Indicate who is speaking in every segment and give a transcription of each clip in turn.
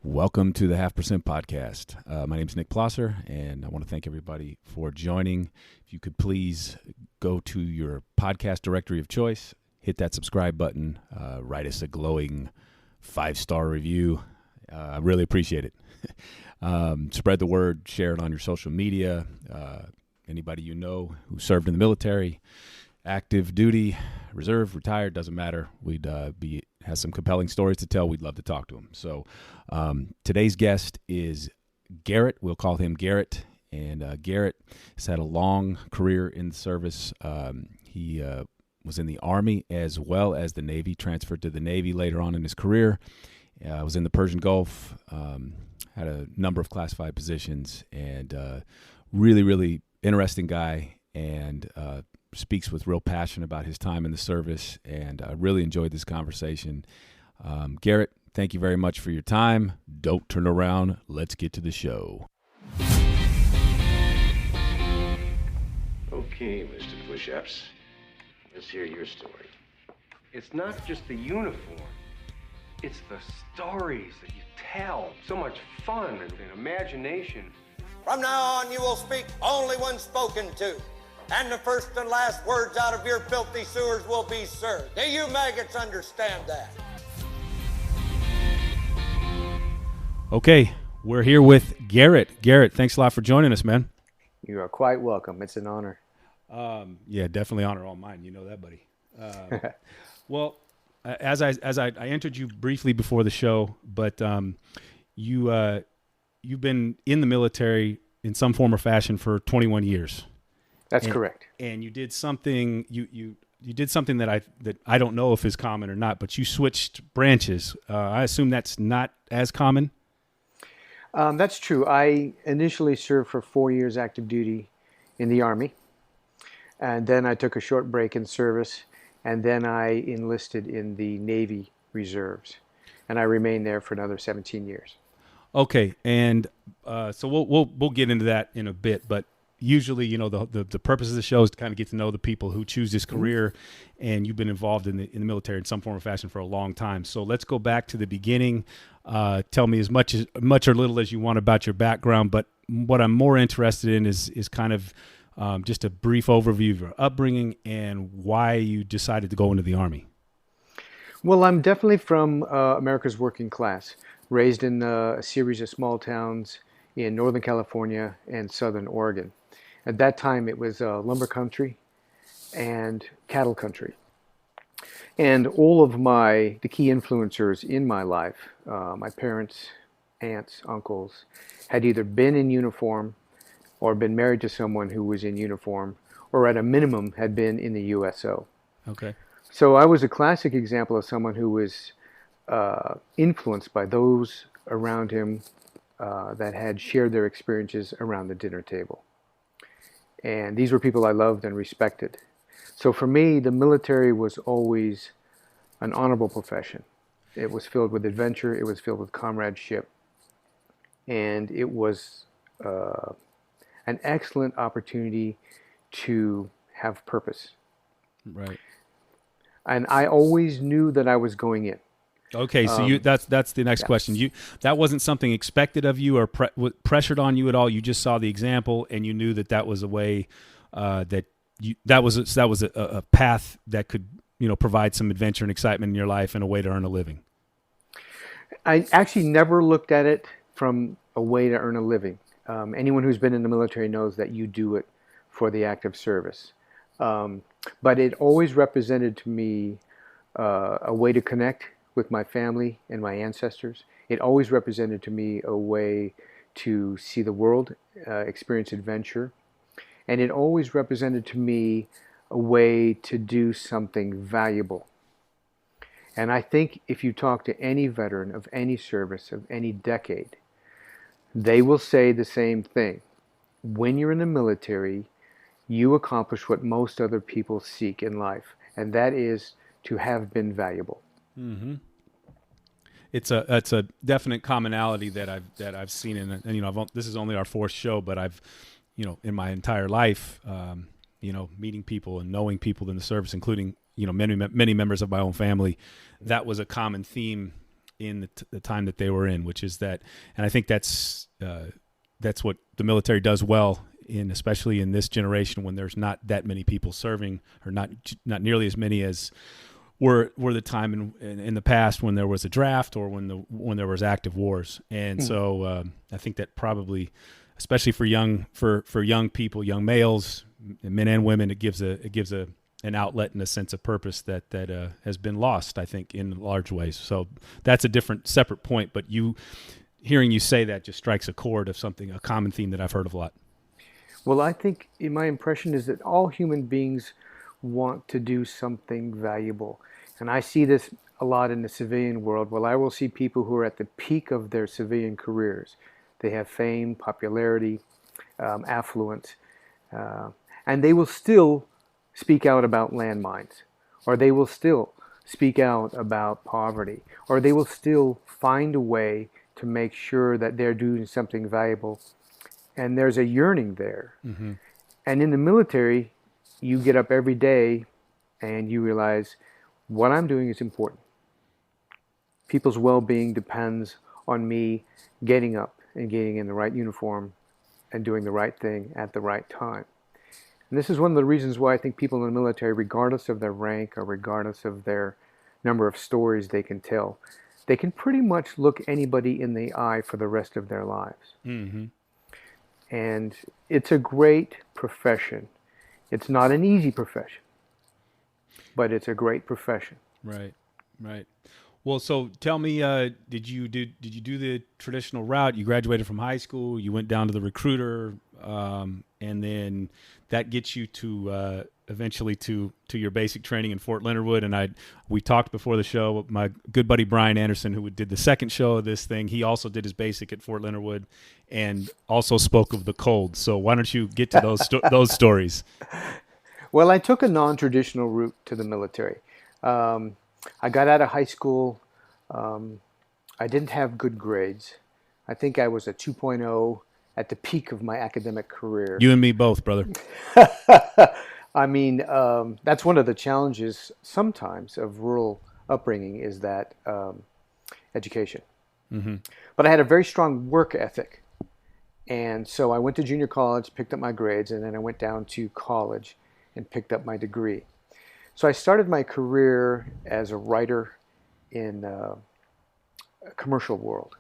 Speaker 1: Welcome to the 0.5% Podcast. My name is Nick Plosser, and I want to thank everybody for joining. If you could please go to your podcast directory of choice, hit that subscribe button, write us a glowing 5-star review. I really appreciate it. Spread the word, share it on your social media. Anybody you know who served in the military, active duty, reserve, retired, doesn't matter. We'd has some compelling stories to tell. We'd love to talk to him. So today's guest is Garrett. We'll call him Garrett. And Garrett has had a long career in the service. He was in the Army as well as the Navy, transferred to the Navy later on in his career. Was in the Persian Gulf, had a number of classified positions, and really interesting guy, and speaks with real passion about his time in the service, and I really enjoyed this conversation. Garrett, thank you very much for your time. Don't turn around. Let's get to the show.
Speaker 2: Okay, Mr. Push-Ups. Let's hear your story.
Speaker 3: It's not just the uniform. It's the stories that you tell. So much fun and imagination.
Speaker 4: From now on, you will speak only when spoken to. And the first and last words out of your filthy sewers will be sir. Do you maggots understand that?
Speaker 1: Okay, we're here with Garrett. Garrett, thanks a lot for joining us, man.
Speaker 5: You are quite welcome. It's an honor.
Speaker 1: Yeah, definitely honor all mine. You know that, buddy. Well, as I entered you briefly before the show, but you've been in the military in some form or fashion for 21 years.
Speaker 5: That's correct.
Speaker 1: And you did something you did something that I don't know if is common or not, but you switched branches. I assume that's not as common.
Speaker 5: That's true. I initially served for 4 years active duty in the Army, and then I took a short break in service, and then I enlisted in the Navy Reserves, and I remained there for another 17 years. Okay,
Speaker 1: and so we'll get into that in a bit, but usually, you know, the purpose of the show is to kind of get to know the people who choose this career, and you've been involved in the military in some form or fashion for a long time. So let's go back to the beginning. Tell me as much or little as you want about your background, but what I'm more interested in is kind of just a brief overview of your upbringing and why you decided to go into the Army.
Speaker 5: Well, I'm definitely from America's working class, raised in a series of small towns in Northern California and Southern Oregon. At that time, it was lumber country and cattle country. And all of the key influencers in my life, my parents, aunts, uncles, had either been in uniform or been married to someone who was in uniform, or at a minimum had been in the USO.
Speaker 1: Okay.
Speaker 5: So I was a classic example of someone who was influenced by those around him that had shared their experiences around the dinner table. And these were people I loved and respected. So for me, the military was always an honorable profession. It was filled with adventure, it was filled with comradeship, and it was an excellent opportunity to have purpose.
Speaker 1: Right.
Speaker 5: And I always knew that I was going in.
Speaker 1: Okay, so that's the next question. That wasn't something expected of you or pressured on you at all. You just saw the example and you knew that was a way that was a path that could, you know, provide some adventure and excitement in your life and a way to earn a living.
Speaker 5: I actually never looked at it from a way to earn a living. Anyone who's been in the military knows that you do it for the active service. But it always represented to me a way to connect with my family and my ancestors. It always represented to me a way to see the world, experience adventure. And it always represented to me a way to do something valuable. And I think if you talk to any veteran of any service, of any decade, they will say the same thing. When you're in the military, you accomplish what most other people seek in life, and that is to have been valuable.
Speaker 1: Mm-hmm. It's a definite commonality that I've seen and you know, this is only our fourth show, but I've, you know, in my entire life, you know, meeting people and knowing people in the service, including, you know, many members of my own family, that was a common theme in the time that they were in, which is that, and I think that's what the military does well, especially in this generation when there's not that many people serving, or not nearly as many as were the time in the past when there was a draft or when there was active wars. And so I think that probably, especially for young people, young males, men and women, it gives an outlet and a sense of purpose that has been lost, I think, in large ways. So that's a separate point. But hearing you say that just strikes a chord of a common theme that I've heard of a lot.
Speaker 5: Well, I think my impression is that all human beings want to do something valuable. And I see this a lot in the civilian world. Well, I will see people who are at the peak of their civilian careers. They have fame, popularity, affluence, and they will still speak out about landmines, or they will still speak out about poverty, or they will still find a way to make sure that they're doing something valuable. And there's a yearning there. Mm-hmm. And in the military, you get up every day and you realize what I'm doing is important. People's well-being depends on me getting up and getting in the right uniform and doing the right thing at the right time. And this is one of the reasons why I think people in the military, regardless of their rank or regardless of their number of stories they can tell, they can pretty much look anybody in the eye for the rest of their lives. Mm-hmm. And it's a great profession. It's not an easy profession, but it's a great profession.
Speaker 1: Right. Well, so tell me, did you do the traditional route? You graduated from high school, you went down to the recruiter, and then that gets you to eventually to your basic training in Fort Leonard Wood. And we talked before the show. My good buddy Brian Anderson, who did the second show of this thing, he also did his basic at Fort Leonard Wood, and also spoke of the cold. So why don't you get to those stories?
Speaker 5: Well, I took a non-traditional route to the military. I got out of high school. I didn't have good grades. I think I was a 2.0 at the peak of my academic career.
Speaker 1: You and me both, brother.
Speaker 5: I mean, that's one of the challenges sometimes of rural upbringing, is that education. Mm-hmm. But I had a very strong work ethic. And so I went to junior college, picked up my grades, and then I went down to college and picked up my degree. So I started my career as a writer in a commercial world.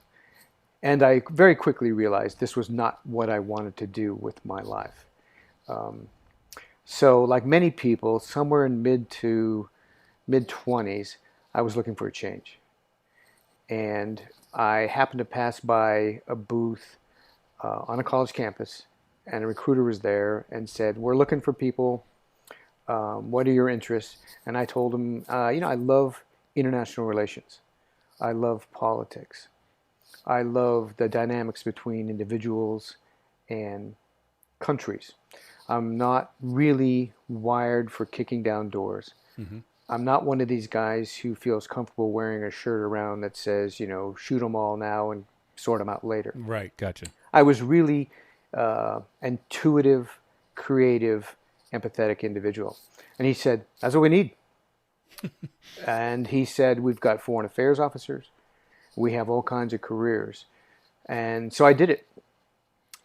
Speaker 5: And I very quickly realized this was not what I wanted to do with my life. So like many people, somewhere in mid 20s, I was looking for a change. And I happened to pass by a booth on a college campus, and a recruiter was there and said, "We're looking for people. What are your interests?" And I told him, I love international relations. I love politics. I love the dynamics between individuals and countries. I'm not really wired for kicking down doors. Mm-hmm. I'm not one of these guys who feels comfortable wearing a shirt around that says, shoot them all now and sort them out later.
Speaker 1: Right, gotcha.
Speaker 5: I was really intuitive, creative, empathetic individual. And he said, "That's what we need." And he said, "We've got foreign affairs officers. We have all kinds of careers." And so I did it.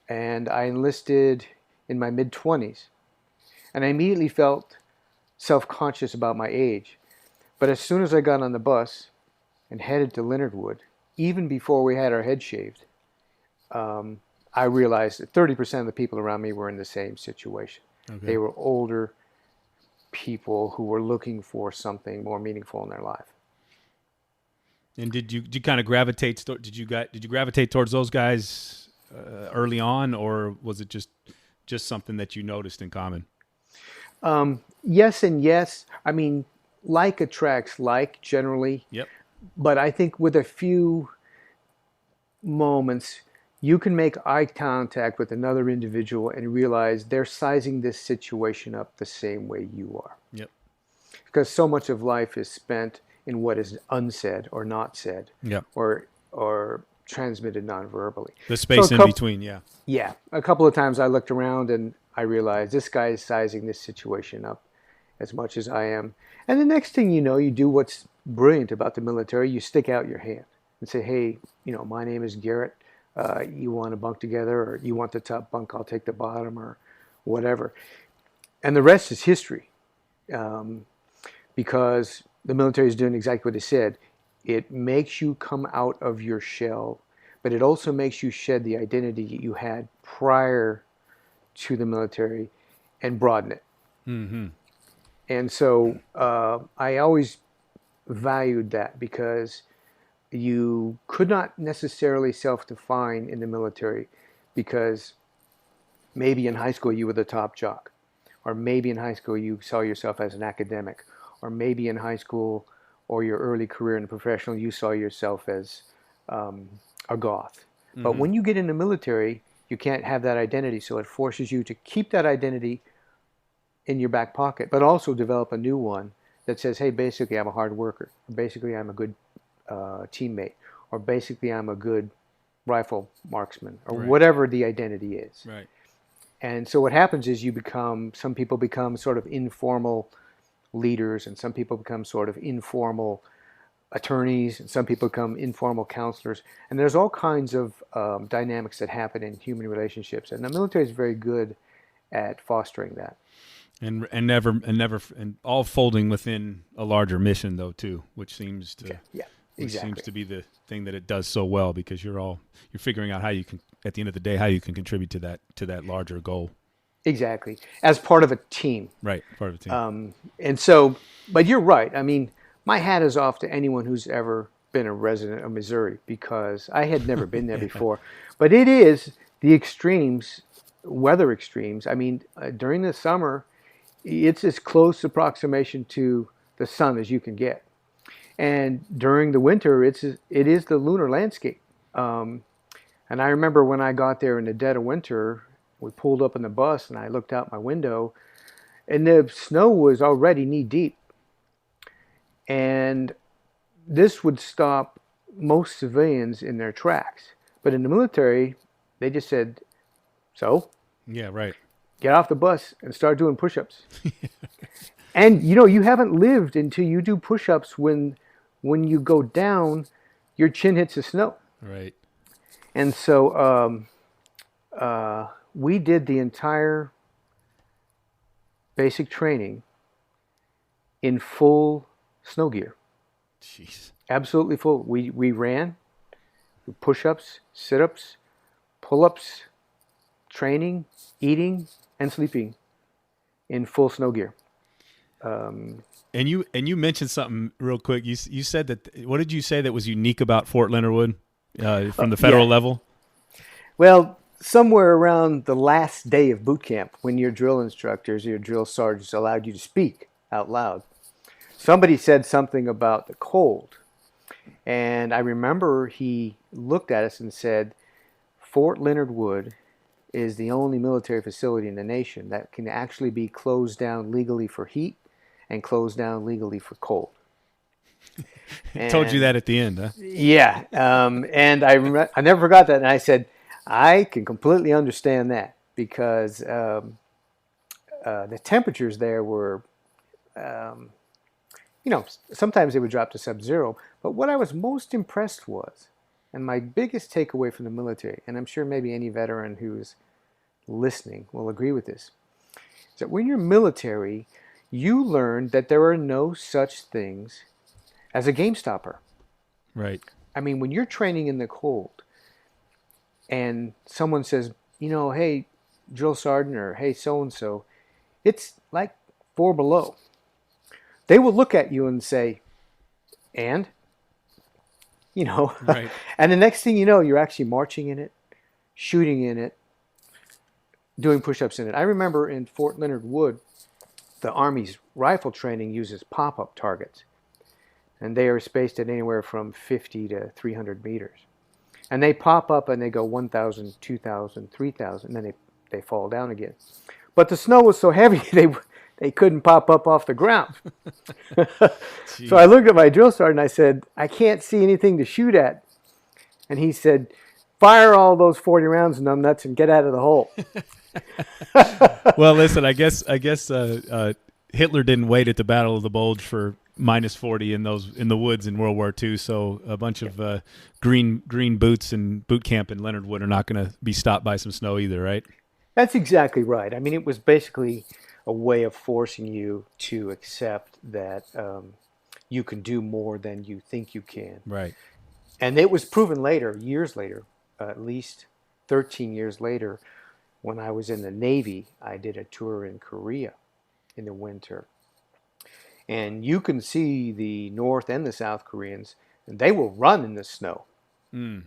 Speaker 5: And I enlisted in my mid-20s. And I immediately felt self-conscious about my age. But as soon as I got on the bus and headed to Leonard Wood, even before we had our heads shaved, I realized that 30% of the people around me were in the same situation. Okay. They were older people who were looking for something more meaningful in their life.
Speaker 1: And did you kind of gravitate? Did you gravitate towards those guys early on, or was it just something that you noticed in common?
Speaker 5: Yes and yes. I mean, like attracts like generally.
Speaker 1: Yep.
Speaker 5: But I think with a few moments, you can make eye contact with another individual and realize they're sizing this situation up the same way you are.
Speaker 1: Yep.
Speaker 5: Because so much of life is spent in what is unsaid or not said,
Speaker 1: yep,
Speaker 5: or transmitted non-verbally.
Speaker 1: The space in between, yeah.
Speaker 5: Yeah. A couple of times I looked around and I realized this guy is sizing this situation up as much as I am. And the next thing you know, you do what's brilliant about the military. You stick out your hand. and say, hey, my name is Garrett. You want to bunk together, or you want the top bunk, I'll take the bottom, or whatever. And the rest is history, because the military is doing exactly what they said. It makes you come out of your shell, but it also makes you shed the identity you had prior to the military and broaden it.
Speaker 1: Mm-hmm.
Speaker 5: And so I always valued that, because you could not necessarily self-define in the military, because maybe in high school you were the top jock, or maybe in high school you saw yourself as an academic, or maybe in high school or your early career in the professional you saw yourself as a goth. Mm-hmm. But when you get in the military, you can't have that identity, so it forces you to keep that identity in your back pocket, but also develop a new one that says, hey, basically I'm a hard worker, or basically I'm a good teammate, or basically I'm a good rifle marksman, or
Speaker 1: right.
Speaker 5: whatever the identity is.
Speaker 1: Right.
Speaker 5: And so what happens is some people become sort of informal leaders, and some people become sort of informal attorneys, and some people become informal counselors. And there's all kinds of dynamics that happen in human relationships, and the military is very good at fostering that. And
Speaker 1: all folding within a larger mission, though, too, which seems to
Speaker 5: exactly.
Speaker 1: seems to be the thing that it does so well, because you're figuring out how you can, at the end of the day, how you can contribute to that larger goal.
Speaker 5: Exactly, as part of a team.
Speaker 1: Right, part of a team.
Speaker 5: And so, but you're right. I mean, my hat is off to anyone who's ever been a resident of Missouri, because I had never been there before. But it is the extremes, weather extremes. I mean, during the summer, it's as close approximation to the sun as you can get. And during the winter, it is the lunar landscape. And I remember when I got there in the dead of winter, we pulled up in the bus and I looked out my window, and the snow was already knee deep. And this would stop most civilians in their tracks. But in the military, they just said, so?
Speaker 1: Yeah, right.
Speaker 5: Get off the bus and start doing push-ups. And you haven't lived until you do push-ups when you go down, your chin hits the snow.
Speaker 1: Right.
Speaker 5: And so we did the entire basic training in full snow gear.
Speaker 1: Jeez.
Speaker 5: Absolutely full. We ran, push-ups, sit-ups, pull-ups, training, eating, and sleeping in full snow gear.
Speaker 1: And you mentioned something real quick. You said that. What did you say that was unique about Fort Leonard Wood from the federal level?
Speaker 5: Well, somewhere around the last day of boot camp, when your drill instructors, your drill sergeants allowed you to speak out loud, somebody said something about the cold. And I remember he looked at us and said, Fort Leonard Wood is the only military facility in the nation that can actually be closed down legally for heat and closed down legally for cold.
Speaker 1: Told you that at the end, huh?
Speaker 5: Yeah. And I never forgot that. And I said, I can completely understand that, because the temperatures there were, sometimes they would drop to sub-zero. But what I was most impressed was, and my biggest takeaway from the military, and I'm sure maybe any veteran who's listening will agree with this, is that when you're military, you learn that there are no such things as a game stopper.
Speaker 1: Right.
Speaker 5: I mean, when you're training in the cold and someone says, hey, drill sergeant, or hey, so-and-so, it's like 4 below. They will look at you and say, and?
Speaker 1: Right.
Speaker 5: And the next thing you know, you're actually marching in it, shooting in it, doing push-ups in it. I remember in Fort Leonard Wood, the Army's rifle training uses pop-up targets. And they are spaced at anywhere from 50 to 300 meters. And they pop up and they go 1,000, 2,000, 3,000, and then they fall down again. But the snow was so heavy, they couldn't pop up off the ground. So I looked at my drill sergeant and I said, I can't see anything to shoot at. And he said, fire all those 40 rounds, numbnuts, and get out of the hole.
Speaker 1: Well, listen, I guess Hitler didn't wait at the Battle of the Bulge for minus 40 in the woods in World War II. So a bunch of green boots and boot camp in Leonard Wood are not going to be stopped by some snow either, right?
Speaker 5: That's exactly right. I mean, it was basically a way of forcing you to accept that you can do more than you think you can.
Speaker 1: Right.
Speaker 5: And it was proven later, years later, at least 13 years later, when I was in the Navy. I did a tour in Korea in the winter. And you can see the North and the South Koreans, and they will run in the snow.
Speaker 1: Mm.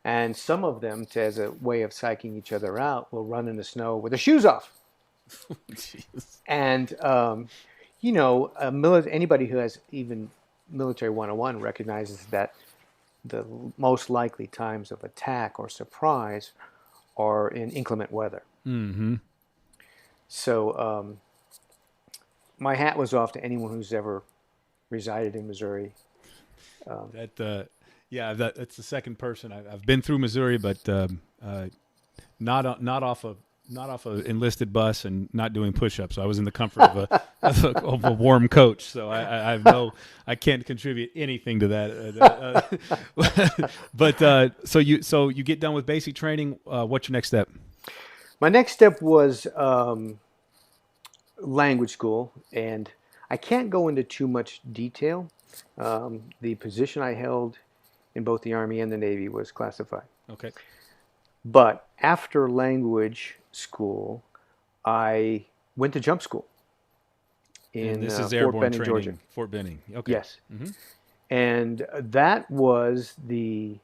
Speaker 5: And some of them, as a way of psyching each other out, will run in the snow with their shoes off.
Speaker 1: Jeez.
Speaker 5: And, anybody who has even military 101 recognizes that the most likely times of attack or surprise are in inclement weather.
Speaker 1: Mm-hmm.
Speaker 5: So my hat was off to anyone who's ever resided in Missouri.
Speaker 1: That's the second person I've been through Missouri, but not off a enlisted bus and not doing push-ups. So I was in the comfort of a warm coach. So I can't contribute anything to that. But so you get done with basic training. What's your next step?
Speaker 5: My next step was language school, and I can't go into too much detail. The position I held in both the Army and the Navy was classified.
Speaker 1: Okay.
Speaker 5: But after language school, I went to jump school in
Speaker 1: this is
Speaker 5: Fort
Speaker 1: airborne
Speaker 5: Benning,
Speaker 1: training,
Speaker 5: Georgia.
Speaker 1: Fort Benning. Okay.
Speaker 5: Yes.
Speaker 1: Mm-hmm.
Speaker 5: And that was a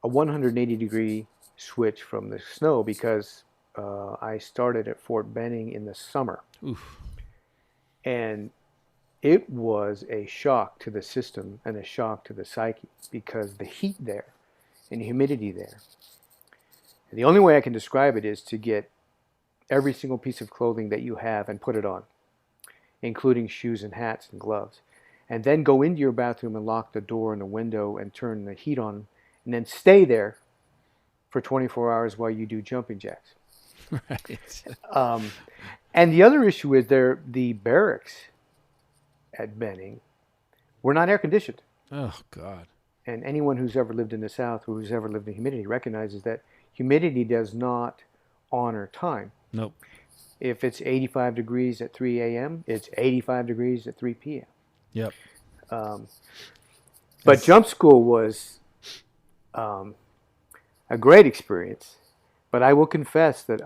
Speaker 5: 180-degree switch from the snow, because I started at Fort Benning in the summer.
Speaker 1: Oof.
Speaker 5: And it was a shock to the system and a shock to the psyche, because the heat there and the humidity there. And the only way I can describe it is to get every single piece of clothing that you have and put it on, including shoes and hats and gloves. And then go into your bathroom and lock the door and the window and turn the heat on, and then stay there for 24 hours while you do jumping jacks.
Speaker 1: Right.
Speaker 5: And the other issue is the barracks at Benning were not air conditioned.
Speaker 1: Oh, God.
Speaker 5: And anyone who's ever lived in the South, who's ever lived in humidity, recognizes that humidity does not honor time.
Speaker 1: Nope.
Speaker 5: If it's 85 degrees at 3 a.m., it's 85 degrees at 3 p.m.
Speaker 1: Yep.
Speaker 5: But jump school was a great experience. But I will confess that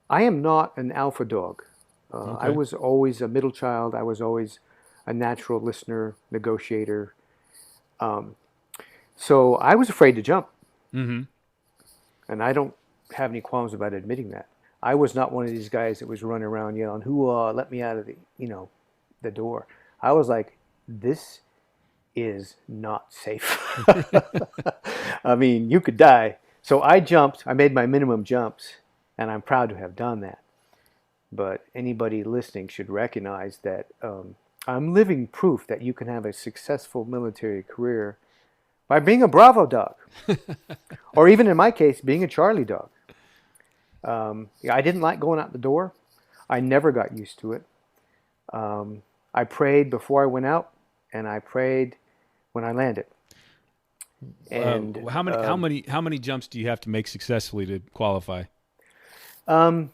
Speaker 5: I am not an alpha dog.
Speaker 1: Okay.
Speaker 5: I was always a middle child. I was always a natural listener, negotiator. So I was afraid to jump.
Speaker 1: Mm-hmm.
Speaker 5: And I don't have any qualms about admitting that. I was not one of these guys that was running around yelling, "Who let me out of the door." I was like, this is not safe. I mean, you could die. So I jumped. I made my minimum jumps, and I'm proud to have done that. But anybody listening should recognize that I'm living proof that you can have a successful military career by being a Bravo dog, or even in my case, being a Charlie dog. I didn't like going out the door. I never got used to it. I prayed before I went out, and I prayed when I landed. And
Speaker 1: how many jumps do you have to make successfully to qualify?
Speaker 5: 5.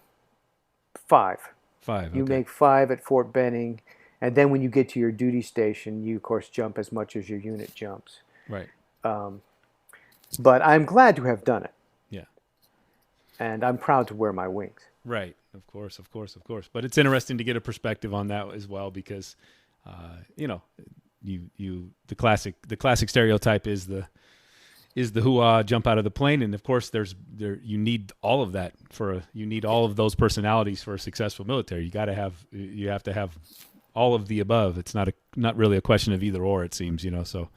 Speaker 1: 5.
Speaker 5: You
Speaker 1: Okay.
Speaker 5: make 5 at Fort Benning, and then when you get to your duty station, you of course jump as much as your unit jumps.
Speaker 1: Right.
Speaker 5: But I'm glad to have done it.
Speaker 1: Yeah.
Speaker 5: And I'm proud to wear my wings.
Speaker 1: Right. Of course. But it's interesting to get a perspective on that as well, because, the classic stereotype is the hoo-ah, jump out of the plane, and of course you need all of that you need all of those personalities for a successful military. You have to have all of the above. It's not really a question of either or, it seems, so.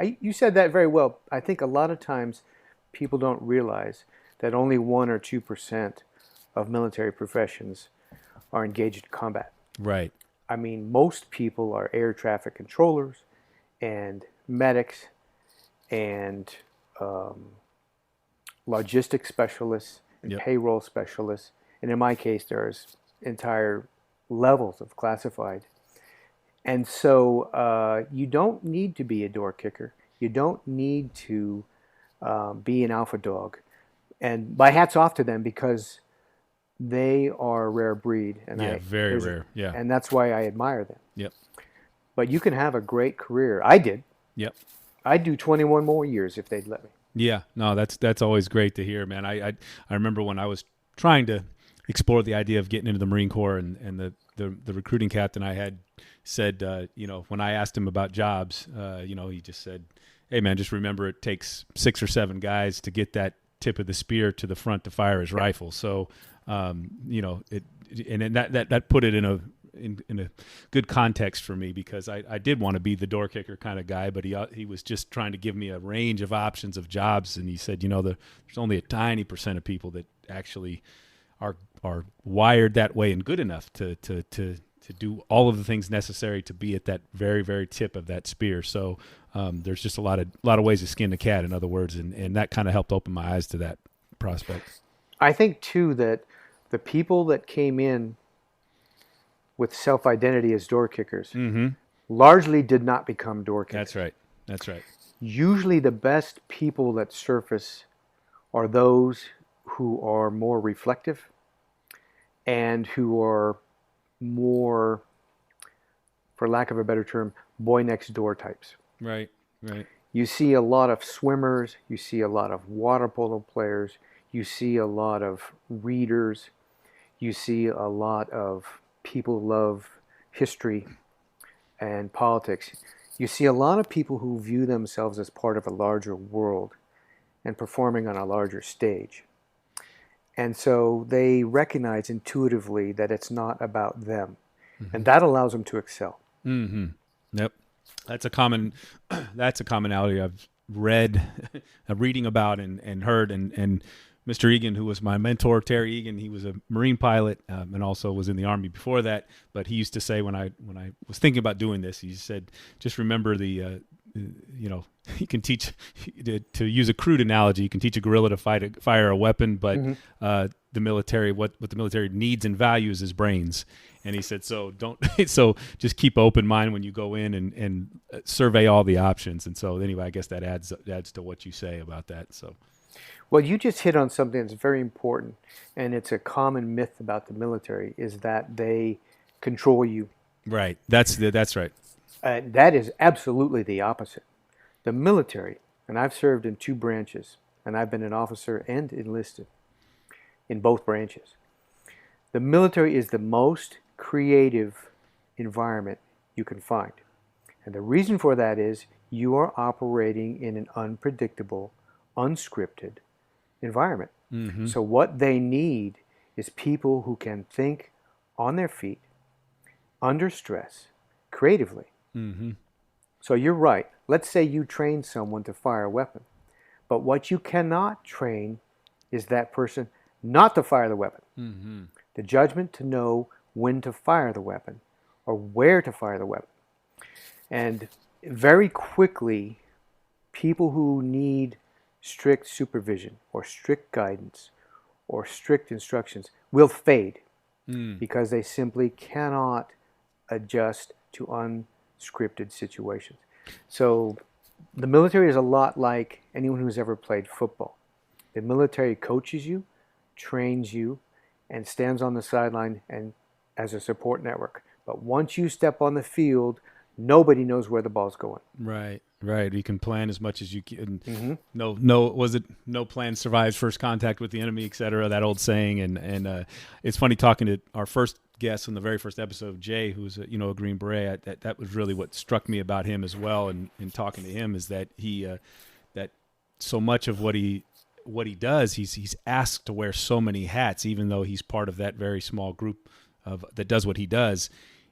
Speaker 5: You said that very well. I think a lot of times people don't realize that only 1 or 2% of military professions are engaged in combat.
Speaker 1: Right.
Speaker 5: I mean, most people are air traffic controllers and medics and logistics specialists and
Speaker 1: Yep.
Speaker 5: payroll specialists. And in my case, there's entire levels of classified. And so you don't need to be a door kicker. You don't need to be an alpha dog. And my hat's off to them because they are a rare breed. And
Speaker 1: very rare. Yeah.
Speaker 5: And that's why I admire them.
Speaker 1: Yep.
Speaker 5: But you can have a great career. I did.
Speaker 1: Yep.
Speaker 5: I'd do 21 more years if they'd let me.
Speaker 1: Yeah. No, that's always great to hear, man. I remember when I was trying to explore the idea of getting into the Marine Corps, and the recruiting captain I had said, when I asked him about jobs, he just said, hey, man, just remember it takes 6 or 7 guys to get that tip of the spear to the front to fire his rifle. So, that put it in a good context for me, because I did want to be the door kicker kind of guy, but he was just trying to give me a range of options of jobs. And he said, there's only a tiny % of people that actually are wired that way and good enough to do all of the things necessary to be at that very, very tip of that spear. So there's just a lot of ways to skin the cat, in other words, and that kind of helped open my eyes to that prospect.
Speaker 5: I think too that the people that came in with self-identity as door kickers largely did not become door kickers.
Speaker 1: That's right.
Speaker 5: Usually the best people that surface are those who are more reflective and who are more, for lack of a better term, boy next door types.
Speaker 1: Right.
Speaker 5: You see a lot of swimmers, you see a lot of water polo players, you see a lot of readers, you see a lot of people who love history and politics. You see a lot of people who view themselves as part of a larger world and performing on a larger stage. And so they recognize intuitively that it's not about them. And that allows them to excel.
Speaker 1: Yep. That's a commonality I've reading about and heard. And Mr. Egan, who was my mentor, Terry Egan, he was a Marine pilot and also was in the Army before that. But he used to say, when I was thinking about doing this, he said, just remember you can teach, to use a crude analogy, you can teach a gorilla to fire a weapon, but the military, what the military needs and values is brains. And he said, so just keep open mind when you go in and survey all the options. And so anyway, I guess that adds to what you say about that. So.
Speaker 5: Well, you just hit on something that's very important, and it's a common myth about the military, is that they control you.
Speaker 1: Right. That's right.
Speaker 5: That is absolutely the opposite. The military, and I've served in 2 branches, and I've been an officer and enlisted in both branches. The military is the most creative environment you can find. And the reason for that is you are operating in an unpredictable, unscripted environment. So what they need is people who can think on their feet, under stress, creatively. So you're right. Let's say you train someone to fire a weapon. But what you cannot train is that person not to fire the weapon. The judgment to know when to fire the weapon or where to fire the weapon. And very quickly, people who need strict supervision or strict guidance or strict instructions will fade because they simply cannot adjust to unscripted situations. So the military is a lot like anyone who's ever played football. The military coaches you, trains you, and stands on the sideline and as a support network. But once you step on the field, nobody knows where the ball's going.
Speaker 1: Right. You can plan as much as you can. No plan survives first contact with the enemy, et cetera, that old saying. And it's funny talking to our first guest on the very first episode, Jay, who's a Green Beret. That was really what struck me about him as well. And in talking to him is that he that so much of what he does, he's asked to wear so many hats, even though he's part of that very small group that does what he does.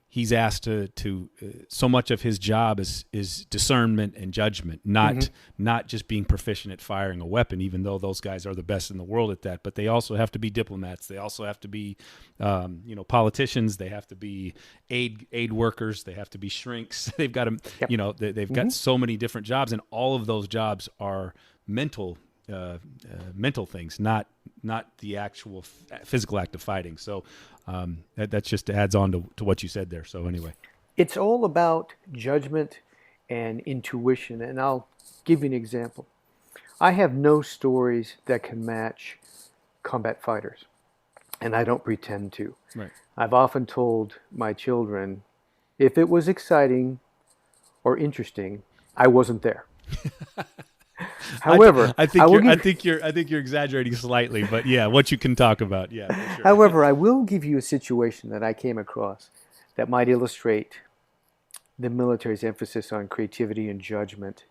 Speaker 1: He's asked to so much of his job is discernment and judgment, not just being proficient at firing a weapon, even though those guys are the best in the world at that. But they also have to be diplomats. They also have to be, politicians. They have to be aid workers. They have to be shrinks. They've got to, they've got so many different jobs, and all of those jobs are mental things, not the actual physical act of fighting. So that just adds on to what you said there. So anyway,
Speaker 5: It's all about judgment and intuition. And I'll give you an example. I have no stories that can match combat fighters, and I don't pretend to.
Speaker 1: Right.
Speaker 5: I've often told my children, if it was exciting or interesting, I wasn't there. However,
Speaker 1: I think you're exaggerating slightly, but yeah, what you can talk about, yeah. For sure.
Speaker 5: However, I will give you a situation that I came across that might illustrate the military's emphasis on creativity and judgment.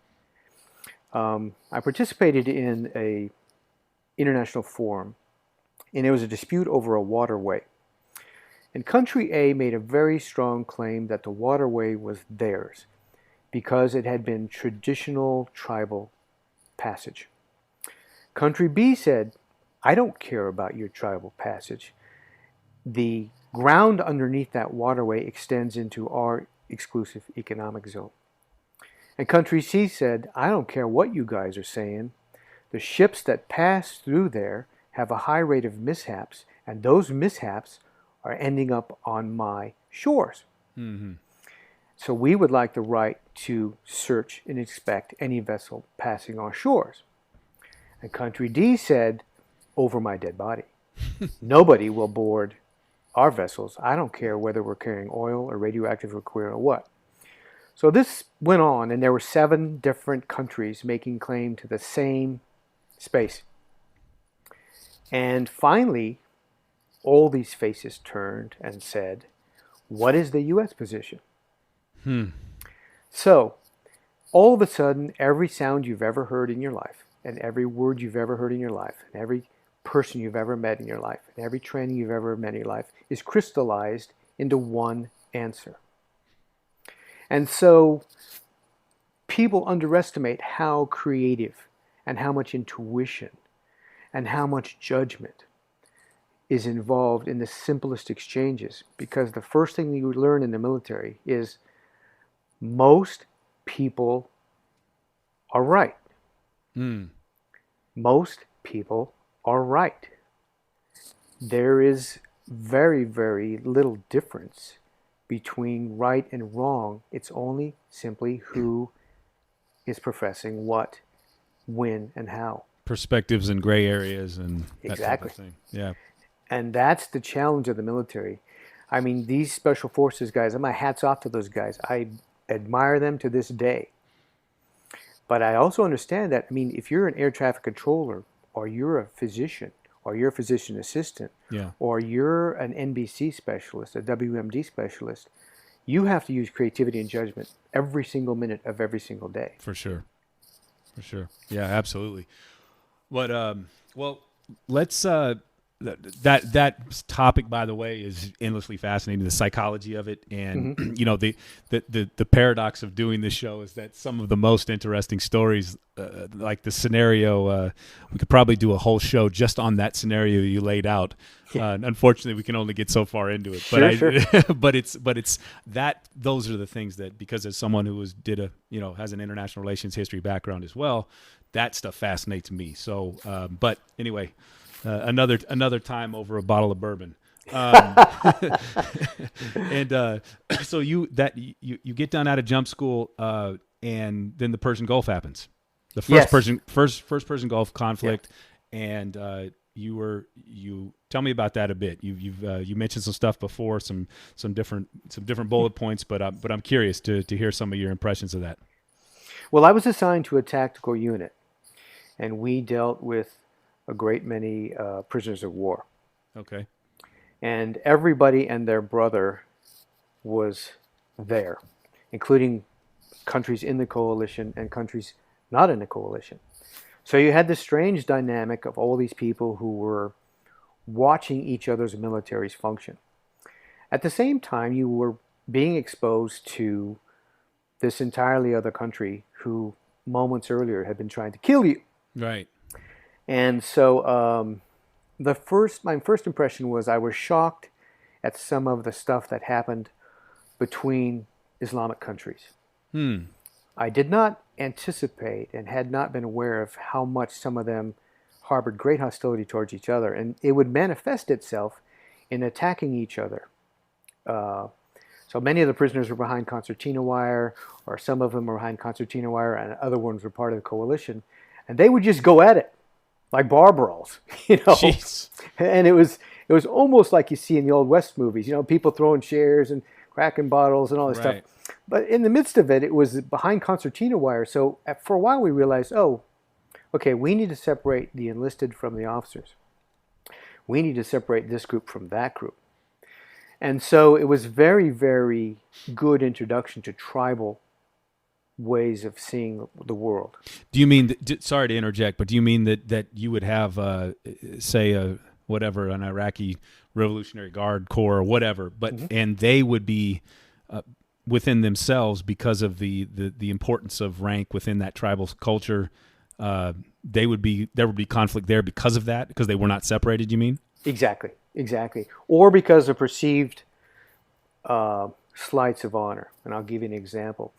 Speaker 5: I participated in a international forum, and it was a dispute over a waterway. And country A made a very strong claim that the waterway was theirs because it had been traditional tribal passage. Country B said, I don't care about your tribal passage. The ground underneath that waterway extends into our exclusive economic zone. And Country C said, I don't care what you guys are saying. The ships that pass through there have a high rate of mishaps, and those mishaps are ending up on my shores.
Speaker 1: Mm-hmm.
Speaker 5: So we would like the right to search and inspect any vessel passing our shores. And Country D said, over my dead body. Nobody will board our vessels. I don't care whether we're carrying oil or radioactive liquid or what. So this went on, and there were 7 different countries making claim to the same space. And finally, all these faces turned and said, what is the U.S. position? So, all of a sudden, every sound you've ever heard in your life, and every word you've ever heard in your life, and every person you've ever met in your life, and every training you've ever met in your life is crystallized into one answer. And so, people underestimate how creative and how much intuition and how much judgment is involved in the simplest exchanges, because the first thing you learn in the military is most people are right. Most people are right. There is very, very little difference between right and wrong. It's only simply who is professing what, when, and how.
Speaker 1: Perspectives and gray areas and that type of thing. Yeah.
Speaker 5: And that's the challenge of the military. I mean, these special forces guys, my hat's off to those guys. I admire them to this day. But I also understand that, I mean, if you're an air traffic controller, or you're a physician, or you're a physician assistant, or you're an NBC specialist, a WMD specialist, you have to use creativity and judgment every single minute of every single day.
Speaker 1: For sure. Yeah, absolutely. But well, let's that topic, by the way, is endlessly fascinating. The psychology of it, and you know, the paradox of doing this show is that some of the most interesting stories, like the scenario, we could probably do a whole show just on that scenario you laid out. Unfortunately, we can only get so far into it. But but it's that those are the things that, because as someone who has an international relations history background as well, that stuff fascinates me. So, but anyway. Another time over a bottle of bourbon, and so you get done out of jump school, and then the Persian Gulf happens, the first Persian Gulf conflict, and you tell me about that a bit. You mentioned some stuff before, some different bullet points, but I'm curious to hear some of your impressions of that.
Speaker 5: Well, I was assigned to a tactical unit, and we dealt with a great many prisoners of war.
Speaker 1: Okay.
Speaker 5: And everybody and their brother was there, including countries in the coalition and countries not in the coalition. So you had this strange dynamic of all these people who were watching each other's militaries function. At the same time, you were being exposed to this entirely other country who moments earlier had been trying to kill you.
Speaker 1: Right.
Speaker 5: And so my first impression was I was shocked at some of the stuff that happened between Islamic countries. I did not anticipate and had not been aware of how much some of them harbored great hostility towards each other, and it would manifest itself in attacking each other. So many of the prisoners were behind concertina wire, or some of them were behind concertina wire, and other ones were part of the coalition. And they would just go at it like bar brawls,
Speaker 1: Jeez.
Speaker 5: And it was almost like you see in the Old West movies, people throwing chairs and cracking bottles and all this
Speaker 1: Right.
Speaker 5: stuff. But in the midst of it, it was behind concertina wire. So for a while we realized, okay, we need to separate the enlisted from the officers. We need to separate this group from that group. And so it was very, very good introduction to tribal ways of seeing the world.
Speaker 1: Do you mean, sorry to interject, but do you mean that you would have, say, an Iraqi Revolutionary Guard Corps or whatever, but and they would be within themselves because of the importance of rank within that tribal culture? There would be conflict there because of that, because they were not separated, you mean?
Speaker 5: Exactly. Or because of perceived slights of honor. And I'll give you an example.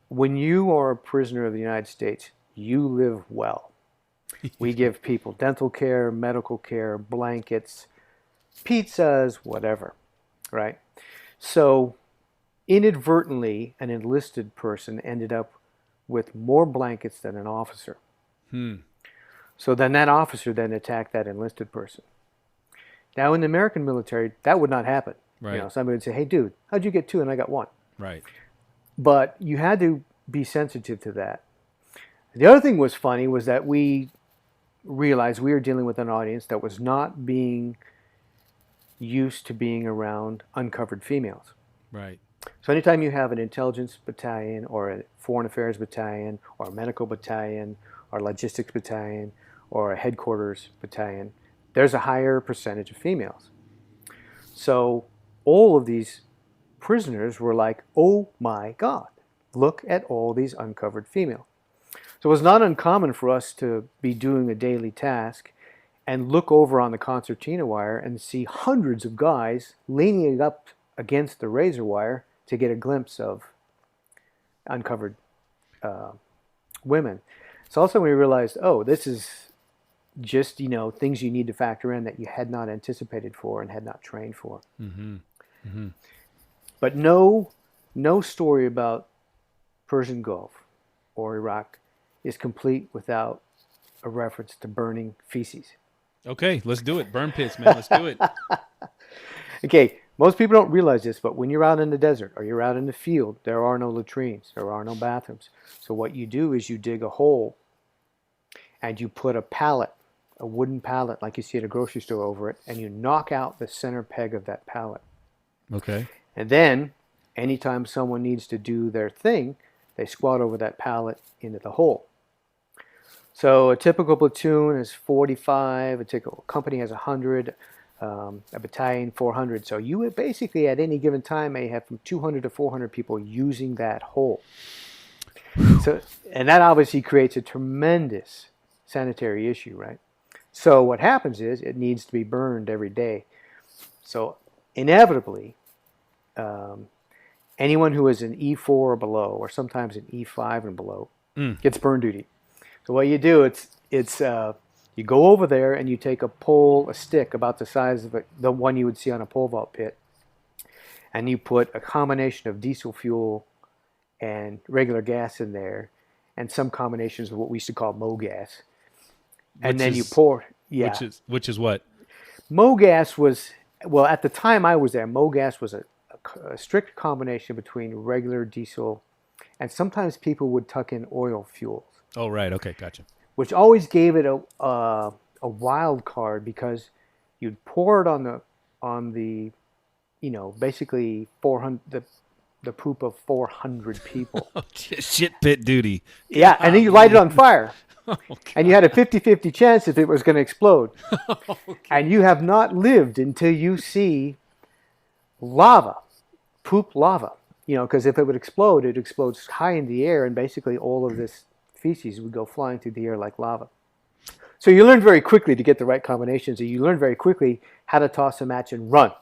Speaker 5: When you are a prisoner of the United States, you live well. We give people dental care, medical care, blankets, pizzas, whatever, right? So inadvertently, an enlisted person ended up with more blankets than an officer. So then that officer then attacked that enlisted person. Now in the American military, that would not happen.
Speaker 1: Right.
Speaker 5: Somebody would say, "Hey, dude, how'd you get 2 and I got 1?"
Speaker 1: Right.
Speaker 5: But you had to be sensitive to that. The other thing was funny was that we realized we were dealing with an audience that was not being used to being around uncovered females.
Speaker 1: Right.
Speaker 5: So anytime you have an intelligence battalion or a foreign affairs battalion or a medical battalion or a logistics battalion or a headquarters battalion, there's a higher percentage of females. So all of these prisoners were like, oh my God, look at all these uncovered females. So it was not uncommon for us to be doing a daily task and look over on the concertina wire and see hundreds of guys leaning up against the razor wire to get a glimpse of uncovered women. So also we realized, this is just, things you need to factor in that you had not anticipated for and had not trained for. But no story about Persian Gulf or Iraq is complete without a reference to burning feces.
Speaker 1: Okay, let's do it. Burn pits, man. Let's do it.
Speaker 5: Okay, most people don't realize this, but when you're out in the desert or you're out in the field, there are no latrines, there are no bathrooms. So what you do is you dig a hole and you put a pallet, a wooden pallet like you see at a grocery store over it, and you knock out the center peg of that pallet.
Speaker 1: Okay.
Speaker 5: And then, anytime someone needs to do their thing, they squat over that pallet into the hole. So a typical platoon is 45, a typical company has 100, a battalion 400. So you would basically at any given time may have from 200 to 400 people using that hole. So, and that obviously creates a tremendous sanitary issue, right? So what happens is it needs to be burned every day. So inevitably, anyone who is an E4 or below, or sometimes an E5 and below, gets burn duty. So what you do, it's you go over there and you take a stick about the size of the one you would see on a pole vault pit, and you put a combination of diesel fuel and regular gas in there, and some combinations of what we used to call Mo gas. And then you pour,
Speaker 1: Which is what?
Speaker 5: Mo gas was, well, at the time I was there, Mo gas was a strict combination between regular diesel, and sometimes people would tuck in oil fuels.
Speaker 1: Oh, right. Okay, gotcha.
Speaker 5: Which always gave it a wild card, because you'd pour it on the basically 400 the poop of 400 people.
Speaker 1: Shit pit duty.
Speaker 5: Yeah, and then you light it on fire. And you had a 50-50 chance if it was going to explode. And you have not lived until you see lava, poop lava. Because if it would explode, it explodes high in the air, and basically all of this feces would go flying through the air like lava. So you learn very quickly to get the right combinations, and you learn very quickly how to toss a match and run.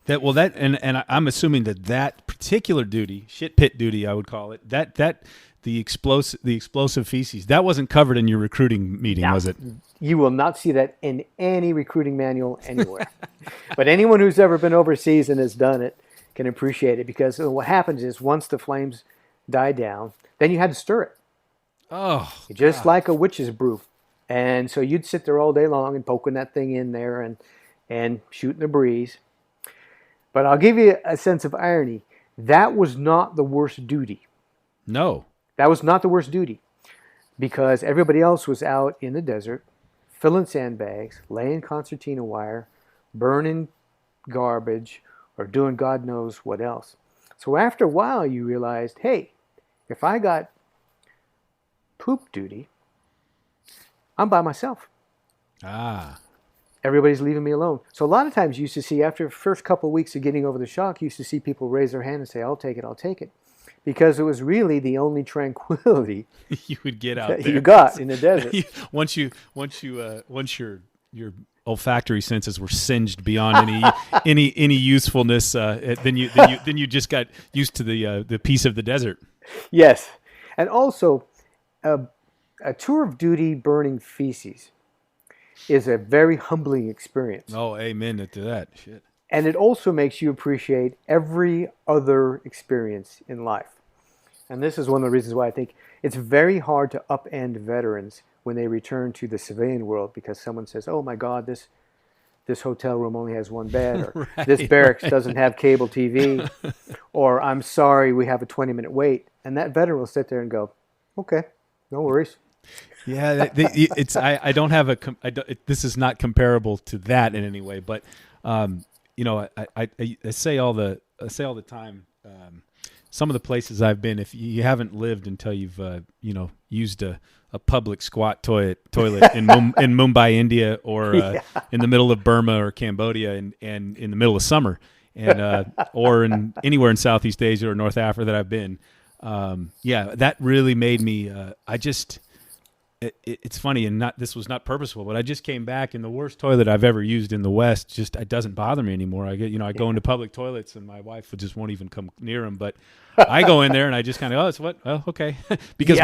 Speaker 1: And I'm assuming that particular duty, shit pit duty, I would call it, that the explosive feces, that wasn't covered in your recruiting meeting, was it?
Speaker 5: You will not see that in any recruiting manual anywhere. But anyone who's ever been overseas and has done it can appreciate it, because what happens is once the flames die down, then you had to stir it.
Speaker 1: Oh,
Speaker 5: Just
Speaker 1: God.
Speaker 5: like a witch's brew. And so you'd sit there all day long and poking that thing in there and shooting the breeze. But I'll give you a sense of irony. That was not the worst duty.
Speaker 1: No.
Speaker 5: That was not the worst duty, because everybody else was out in the desert, filling sandbags, laying concertina wire, burning garbage, or doing God knows what else. So after a while, you realized, hey, if I got poop duty, I'm by myself.
Speaker 1: Ah.
Speaker 5: Everybody's leaving me alone. So a lot of times you used to see, after the first couple of weeks of getting over the shock, you used to see people raise their hand and say, I'll take it. Because it was really the only tranquility
Speaker 1: You would get out
Speaker 5: that
Speaker 1: there.
Speaker 5: you got in the desert.
Speaker 1: once your olfactory senses were singed beyond any usefulness, then you just got used to the peace of the desert.
Speaker 5: Yes. And also, a tour of duty burning feces is a very humbling experience.
Speaker 1: Oh, amen to that. Shit.
Speaker 5: And it also makes you appreciate every other experience in life. And this is one of the reasons why I think it's very hard to upend veterans when they return to the civilian world, because someone says, oh my God, this hotel room only has one bed, or this barracks doesn't have cable TV, or I'm sorry, we have a 20-minute wait. And that veteran will sit there and go, okay, no worries.
Speaker 1: Yeah, it's I don't have this is not comparable to that in any way, but you know, I say all the time. Some of the places I've been, if you haven't lived until you've used a public squat toilet in Mumbai, India, or in the middle of Burma or Cambodia, and in the middle of summer, and or in anywhere in Southeast Asia or North Africa that I've been, that really made me. It's funny, and this was not purposeful, but I just came back, and the worst toilet I've ever used in the West it doesn't bother me anymore. I go into public toilets, and my wife just won't even come near them. But I go in there, and I just kind of, okay, because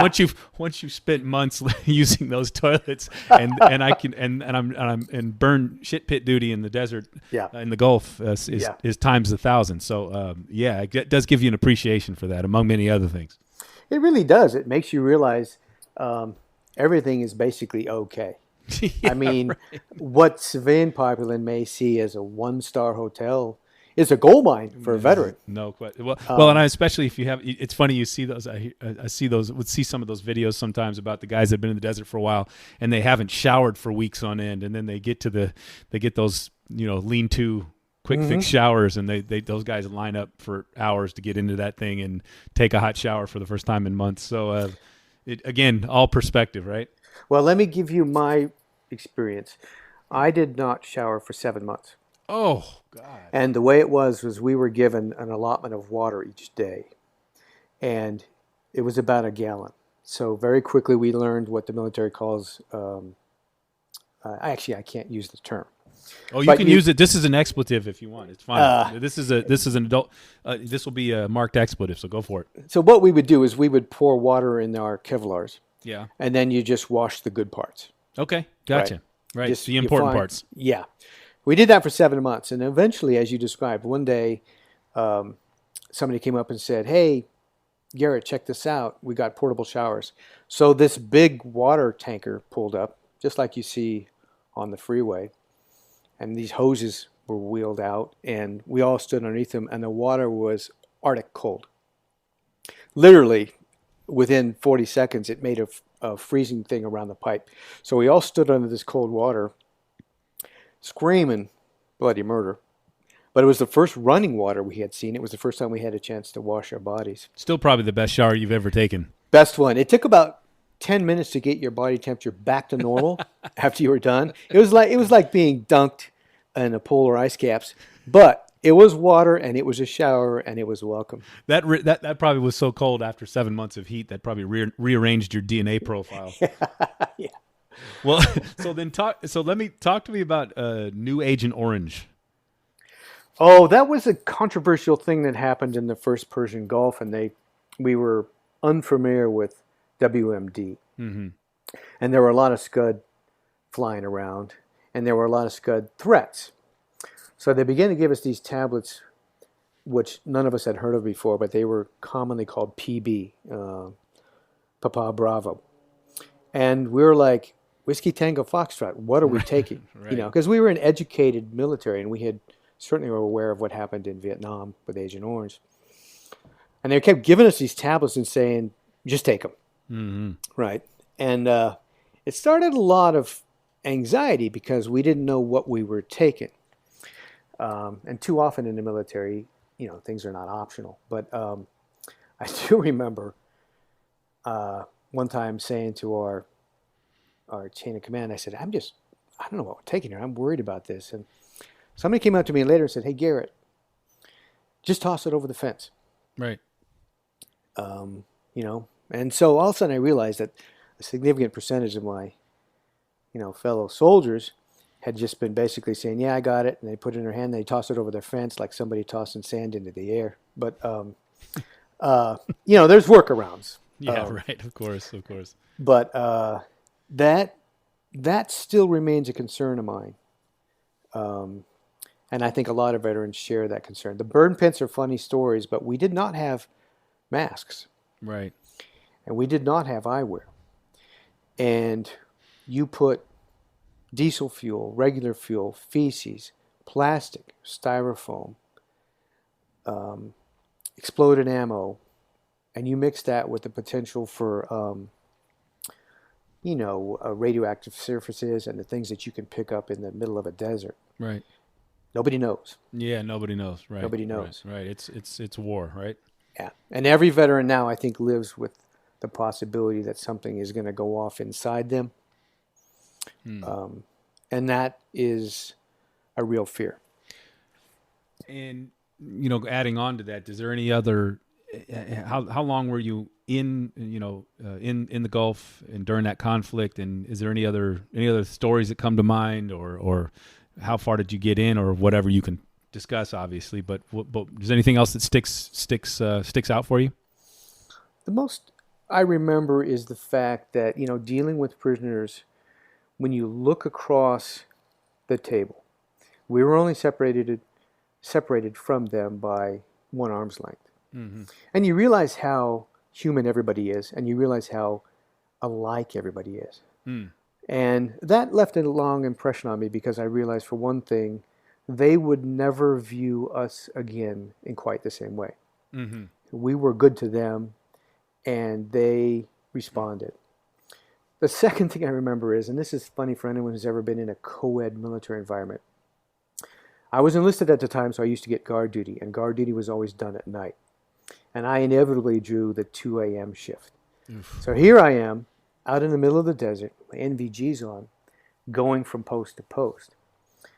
Speaker 1: once you've spent months using those toilets, and I'm burn shit pit duty in the desert, in the Gulf is times 1,000. So it does give you an appreciation for that, among many other things.
Speaker 5: It really does. It makes you realize. Everything is basically okay. I mean, what civilian populace may see as a 1-star hotel is a gold mine for a veteran.
Speaker 1: No question. Well, and especially if you have, it's funny, you see those. I see some of those videos sometimes about the guys that have been in the desert for a while and they haven't showered for weeks on end, and then they get those lean-to quick fix showers, and those guys line up for hours to get into that thing and take a hot shower for the first time in months. So. Again, all perspective, right?
Speaker 5: Well, let me give you my experience. I did not shower for 7 months.
Speaker 1: Oh, God.
Speaker 5: And the way it was we were given an allotment of water each day. And it was about a gallon. So very quickly we learned what the military calls, actually I can't use the term.
Speaker 1: Oh, you can use it. This is an expletive if you want. It's fine. This is an adult. This will be a marked expletive, so go for it.
Speaker 5: So what we would do is we would pour water in our Kevlars.
Speaker 1: Yeah.
Speaker 5: And then you just wash the good parts.
Speaker 1: Okay, gotcha. Right,
Speaker 5: Just
Speaker 1: the important parts.
Speaker 5: Yeah. We did that for 7 months, and eventually, as you described, one day somebody came up and said, hey, Garrett, check this out. We got portable showers. So this big water tanker pulled up, just like you see on the freeway. And these hoses were wheeled out, and we all stood underneath them, and the water was Arctic cold. Literally, within 40 seconds, it made a freezing thing around the pipe. So we all stood under this cold water, screaming bloody murder. But it was the first running water we had seen. It was the first time we had a chance to wash our bodies.
Speaker 1: Still probably the best shower you've ever taken.
Speaker 5: Best one. It took about 10 minutes to get your body temperature back to normal after you were done. It was like being dunked in a polar ice caps, but it was water and it was a shower and it was welcome.
Speaker 1: That probably was so cold after 7 months of heat that probably rearranged your DNA profile.
Speaker 5: Yeah.
Speaker 1: Well, let me talk to me about New Agent Orange.
Speaker 5: Oh, that was a controversial thing that happened in the first Persian Gulf, and we were unfamiliar with WMD. Mm-hmm. And there were a lot of Scud flying around, and there were a lot of Scud threats. So they began to give us these tablets which none of us had heard of before, but they were commonly called PB, Papa Bravo. And we were like, Whiskey Tango Foxtrot, what are we taking?
Speaker 1: Right.
Speaker 5: You know, because we were an educated military, and we had certainly were aware of what happened in Vietnam with Agent Orange. And they kept giving us these tablets and saying, just take them.
Speaker 1: Mm-hmm.
Speaker 5: Right. And it started a lot of anxiety because we didn't know what we were taking. And too often in the military, you know, things are not optional. But I do remember one time saying to our chain of command, I said, I don't know what we're taking here. I'm worried about this. And somebody came up to me later and said, hey, Garrett, just toss it over the fence.
Speaker 1: Right.
Speaker 5: You know, and so all of a sudden I realized that a significant percentage of my, you know, fellow soldiers had just been basically saying, yeah, I got it. And they put it in their hand, and they toss it over their fence like somebody tossing sand into the air. But, you know, there's workarounds.
Speaker 1: Yeah, right. Of course.
Speaker 5: But that still remains a concern of mine. And I think a lot of veterans share that concern. The burn pits are funny stories, but we did not have masks.
Speaker 1: Right.
Speaker 5: And we did not have eyewear. And you put diesel fuel, regular fuel, feces, plastic, styrofoam, exploded ammo, and you mix that with the potential for, you know, radioactive surfaces and the things that you can pick up in the middle of a desert.
Speaker 1: Right.
Speaker 5: Nobody knows.
Speaker 1: Yeah, nobody knows. Right.
Speaker 5: Nobody knows.
Speaker 1: Right. It's war, right?
Speaker 5: Yeah. And every veteran now, I think, lives with the possibility that something is going to go off inside them. And that is a real fear.
Speaker 1: And, you know, adding on to that, is there any other, how long were you in, you know, in the Gulf and during that conflict? And is there any other stories that come to mind, or how far did you get in, or whatever you can discuss, obviously, but is there anything else that sticks out for you?
Speaker 5: The most I remember is the fact that, you know, dealing with prisoners, when you look across the table, we were only separated from them by one arm's length. Mm-hmm. And you realize how human everybody is, and you realize how alike everybody is. Mm. And that left a long impression on me, because I realized, for one thing, they would never view us again in quite the same way. Mm-hmm. We were good to them, and they responded. The second thing I remember is, and this is funny for anyone who's ever been in a co-ed military environment, I was enlisted at the time, so I used to get guard duty, and guard duty was always done at night. And I inevitably drew the 2 a.m. shift. Oof. So here I am, out in the middle of the desert, my NVG's on, going from post to post.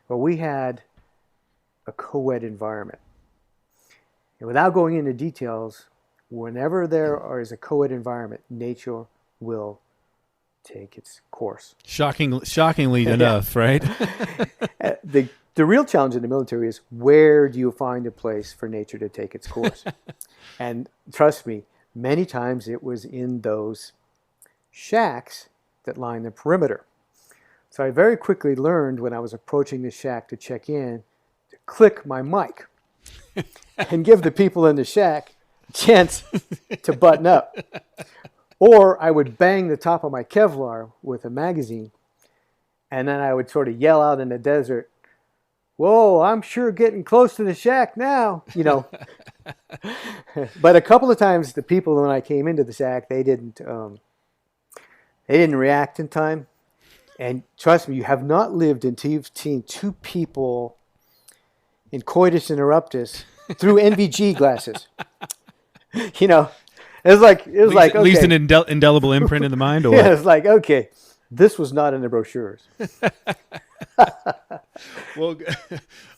Speaker 5: Well, we had a co-ed environment. And without going into details, whenever there is a co-ed environment, nature will take its course.
Speaker 1: Shockingly enough, right?
Speaker 5: The real challenge in the military is, where do you find a place for nature to take its course? And trust me, many times it was in those shacks that line the perimeter. So I very quickly learned, when I was approaching the shack to check in, to click my mic and give the people in the shack a chance to button up. Or I would bang the top of my Kevlar with a magazine, and then I would sort of yell out in the desert, "Whoa, I'm sure getting close to the shack now," you know. But a couple of times, the people, when I came into the shack, they didn't react in time. And trust me, you have not lived until you've seen two people in coitus interruptus through NVG glasses. You know, it was like okay.
Speaker 1: Leaves an indelible imprint in the mind. Or
Speaker 5: yeah, it's like, okay, this was not in the brochures.
Speaker 1: Well,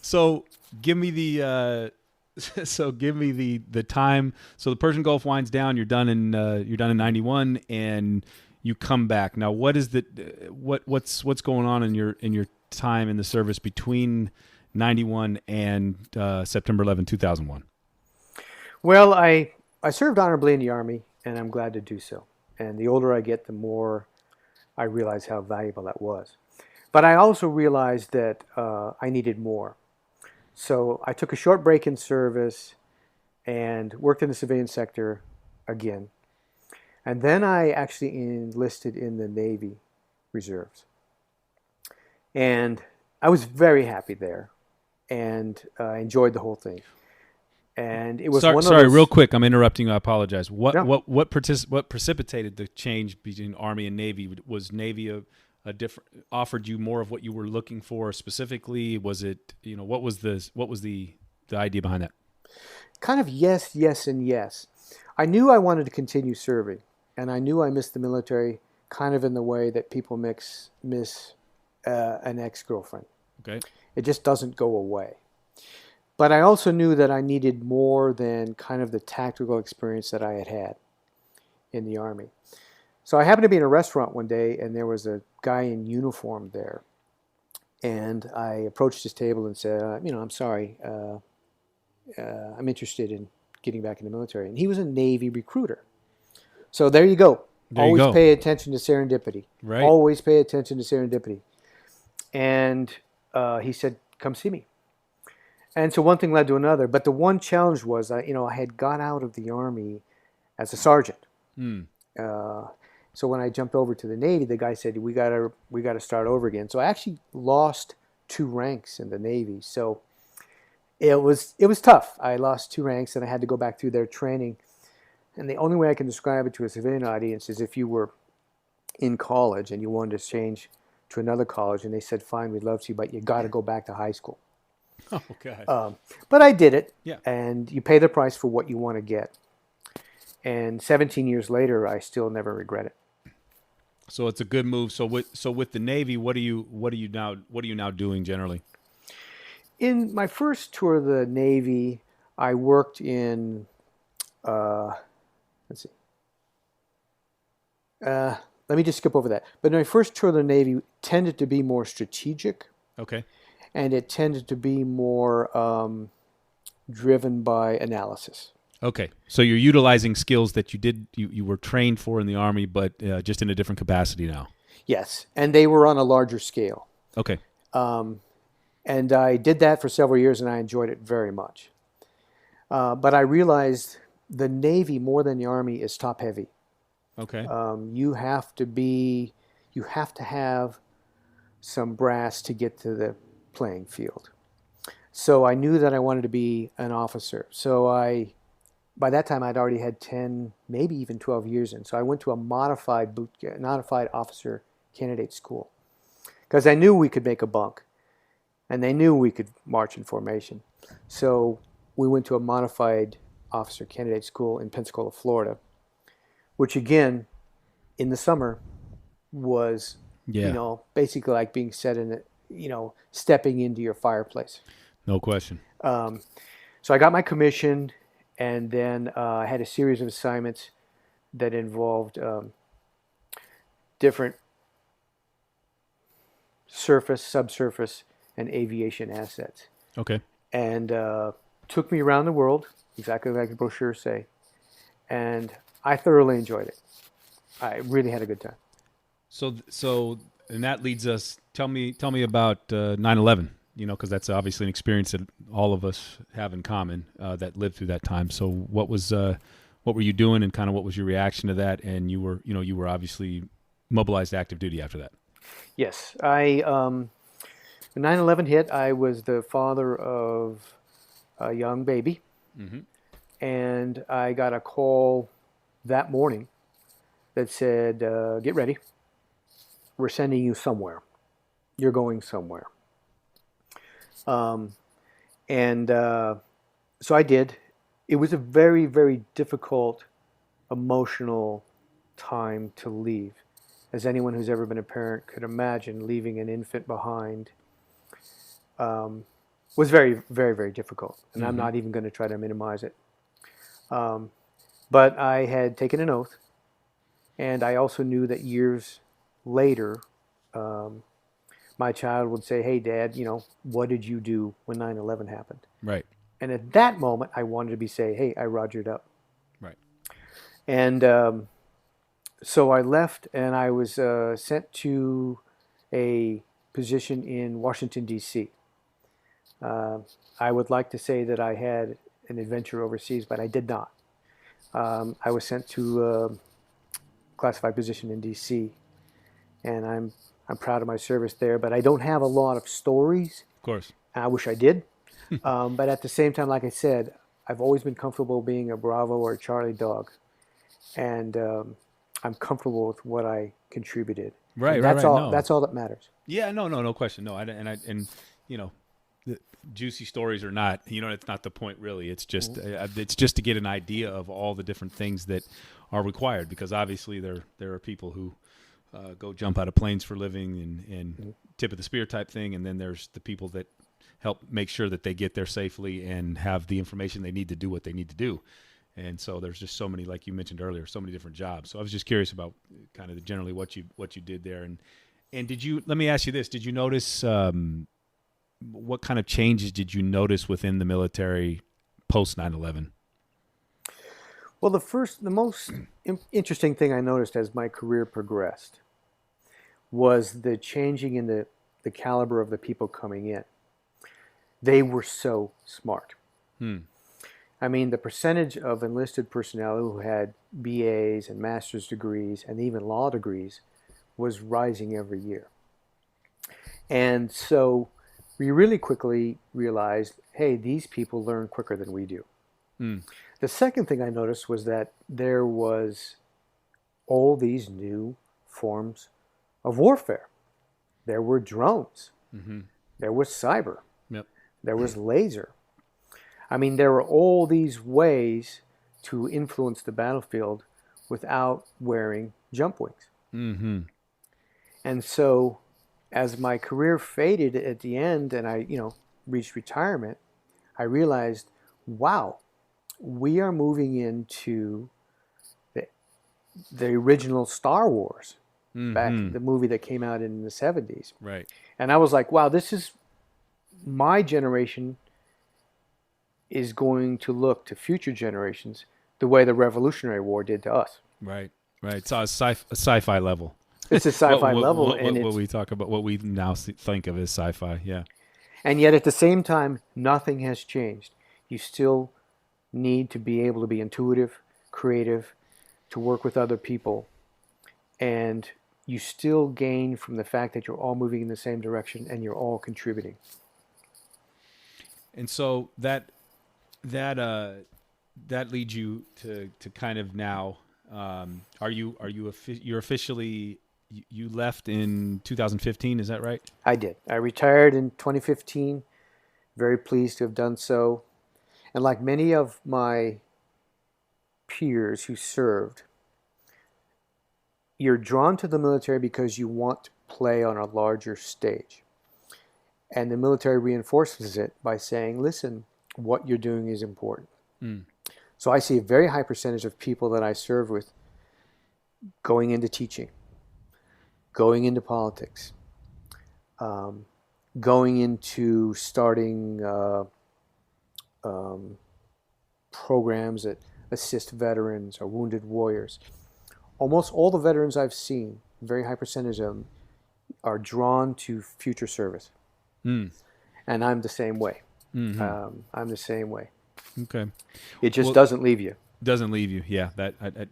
Speaker 1: so give me the time. So the Persian Gulf winds down. You're done in 91, and you come back. Now, what is what's going on in your time in the service between 91 and September 11, 2001?
Speaker 5: Well, I served honorably in the Army, and I'm glad to do so. And the older I get, the more I realize how valuable that was. But I also realized that I needed more. So I took a short break in service and worked in the civilian sector again. And then I actually enlisted in the Navy Reserves. And I was very happy there and enjoyed the whole thing. And it was one of those...
Speaker 1: real quick, I'm interrupting you. I apologize.
Speaker 5: No.
Speaker 1: What precipitated the change between Army and Navy? Was Navy a different, offered you more of what you were looking for specifically? Was it, what was the idea behind that?
Speaker 5: Kind of yes, and yes. I knew I wanted to continue serving, and I knew I missed the military kind of in the way that people miss an ex-girlfriend.
Speaker 1: Okay.
Speaker 5: It just doesn't go away. But I also knew that I needed more than kind of the tactical experience that I had had in the Army. So I happened to be in a restaurant one day, and there was a guy in uniform there. And I approached his table and said, I'm sorry, I'm interested in getting back in the military. And he was a Navy recruiter. So there you go. Always pay attention to serendipity.
Speaker 1: Right.
Speaker 5: Always pay attention to serendipity. And he said, come see me. And so one thing led to another. But the one challenge was, I had got out of the Army as a sergeant. So when I jumped over to the Navy, the guy said, we got to start over again. So I actually lost 2 ranks in the Navy. So it was tough. I lost 2 ranks, and I had to go back through their training. And the only way I can describe it to a civilian audience is if you were in college and you wanted to change to another college, and they said, fine, we'd love to, but you got to go back to high school.
Speaker 1: Oh, God.
Speaker 5: But I did it,
Speaker 1: yeah.
Speaker 5: And you pay the price for what you want to get. And 17 years later, I still never regret it.
Speaker 1: So it's a good move. So with the Navy, what are you now doing generally?
Speaker 5: In my first tour of the Navy, I worked in let me just skip over that. But my first tour of the Navy tended to be more strategic.
Speaker 1: Okay.
Speaker 5: And it tended to be more driven by analysis.
Speaker 1: Okay. So you're utilizing skills that you were trained for in the Army, but just in a different capacity now.
Speaker 5: Yes. And they were on a larger scale.
Speaker 1: Okay.
Speaker 5: And I did that for several years, and I enjoyed it very much. But I realized the Navy, more than the Army, is top-heavy.
Speaker 1: Okay.
Speaker 5: You have to have some brass to get to the playing field. So I knew that I wanted to be an officer. So by that time, I'd already had 10, maybe even 12 years in. So I went to a modified officer candidate school because I knew we could make a bunk. And they knew we could march in formation. So we went to a modified officer candidate school in Pensacola, Florida, which again, in the summer, was, basically like being set in stepping into your fireplace.
Speaker 1: No question.
Speaker 5: So I got my commission, and then I had a series of assignments that involved different surface, subsurface, and aviation assets.
Speaker 1: Okay.
Speaker 5: And took me around the world, exactly like the brochures say. And I thoroughly enjoyed it. I really had a good time.
Speaker 1: So, and that leads us. Tell me about 9/11. Because that's obviously an experience that all of us have in common that lived through that time. So, what were you doing, and kind of what was your reaction to that? And you were obviously mobilized to active duty after that.
Speaker 5: Yes, when 9/11 hit, I was the father of a young baby, and I got a call that morning that said, get ready. We're sending you somewhere. You're going somewhere. So I did. It was a very, very difficult, emotional time to leave. As anyone who's ever been a parent could imagine, leaving an infant behind was very, very, very difficult. And I'm not even going to try to minimize it. But I had taken an oath, and I also knew that years later, my child would say, hey, Dad, what did you do when 9/11 happened?
Speaker 1: Right.
Speaker 5: And at that moment, I wanted to say, hey, I rogered up.
Speaker 1: Right.
Speaker 5: And so I left, and I was sent to a position in Washington, D.C. I would like to say that I had an adventure overseas, but I did not. I was sent to a classified position in D.C., and I'm proud of my service there, but I don't have a lot of stories.
Speaker 1: Of course.
Speaker 5: I wish I did. But at the same time, like I said, I've always been comfortable being a Bravo or a Charlie dog. And I'm comfortable with what I contributed.
Speaker 1: Right,
Speaker 5: and
Speaker 1: right,
Speaker 5: that's
Speaker 1: right.
Speaker 5: all.
Speaker 1: No.
Speaker 5: That's all that matters.
Speaker 1: Yeah, no question. No, and you know, the juicy stories or not, you know, it's not the point really. It's just to get an idea of all the different things that are required, because obviously there are people who go jump out of planes for a living and tip of the spear type thing, and then there's the people that help make sure that they get there safely and have the information they need to do what they need to do. And so there's just so many, like you mentioned earlier, so many different jobs. So I was just curious about kind of generally what you did there. And did you, let me ask you this, did you notice, what kind of changes did you notice within the military post 9/11?
Speaker 5: Well, the most interesting thing I noticed as my career progressed was the changing in the caliber of the people coming in. They were so smart. I mean, the percentage of enlisted personnel who had BAs and master's degrees and even law degrees was rising every year. And so we really quickly realized, hey, these people learn quicker than we do. The second thing I noticed was that there was all these new forms of warfare. There were drones. There was cyber. There was laser. I mean, there were all these ways to influence the battlefield without wearing jump wings. And so as my career faded at the end and I, reached retirement, I realized, wow, we are moving into the original Star Wars, back the movie that came out in the 70s.
Speaker 1: Right.
Speaker 5: And I was like, wow, this is my generation is going to look to future generations the way the Revolutionary War did to us.
Speaker 1: Right. It's a sci-fi level.
Speaker 5: It's a sci-fi level.
Speaker 1: What we talk about, what we now think of as sci-fi, yeah.
Speaker 5: And yet at the same time, nothing has changed. You still need to be able to be intuitive, creative, to work with other people. And you still gain from the fact that you're all moving in the same direction and you're all contributing. And
Speaker 1: so that leads you to kind of now, you're officially, you left in 2015, is that right?
Speaker 5: I did. I retired in 2015. Very pleased to have done so. And like many of my peers who served, you're drawn to the military because you want to play on a larger stage. And the military reinforces it by saying, listen, what you're doing is important. So I see a very high percentage of people that I served with going into teaching, going into politics, going into starting programs that assist veterans or wounded warriors. Almost all the veterans I've seen, a very high percentage of them, are drawn to future service. And I'm the same way. I'm the same way.
Speaker 1: Okay.
Speaker 5: It just doesn't leave you.
Speaker 1: Doesn't leave you. Yeah.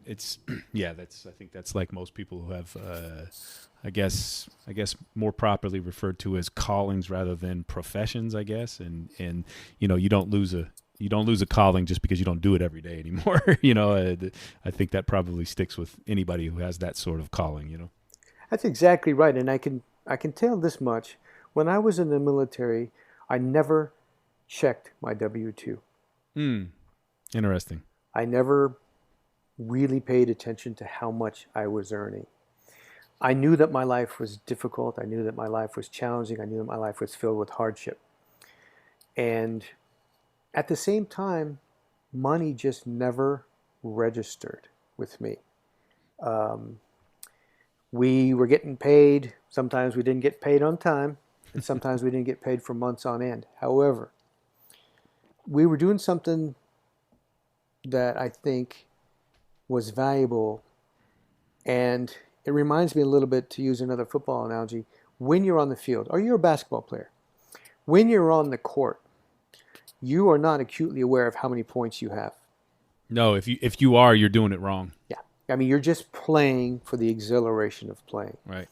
Speaker 1: It's I think that's like most people who have, I guess more properly referred to as callings rather than professions, I guess. And you don't lose a calling just because you don't do it every day anymore. I think that probably sticks with anybody who has that sort of calling,
Speaker 5: That's exactly right. And I can tell this much. When I was in the military, I never checked my W-2.
Speaker 1: Interesting.
Speaker 5: I never really paid attention to how much I was earning. I knew that my life was difficult. I knew that my life was challenging. I knew that my life was filled with hardship. And at the same time, money just never registered with me. We were getting paid. Sometimes we didn't get paid on time, and sometimes we didn't get paid for months on end. However, we were doing something that I think was valuable, and it reminds me a little bit, to use another football analogy, when you're on the field, or you're a basketball player, when you're on the court, you are not acutely aware of how many points you have.
Speaker 1: No, if you are, you're doing it wrong.
Speaker 5: Yeah. I mean, you're just playing for the exhilaration of playing.
Speaker 1: Right.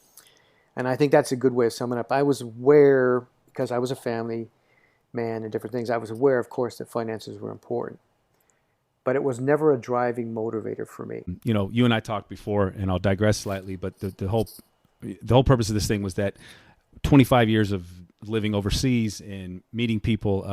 Speaker 5: And I think that's a good way of summing up. I was aware, because I was a family man and different things, I was aware, of course, that finances were important. But it was never a driving motivator for me.
Speaker 1: You know, you and I talked before, and I'll digress slightly, but the whole purpose of this thing was that 25 years of living overseas and meeting people.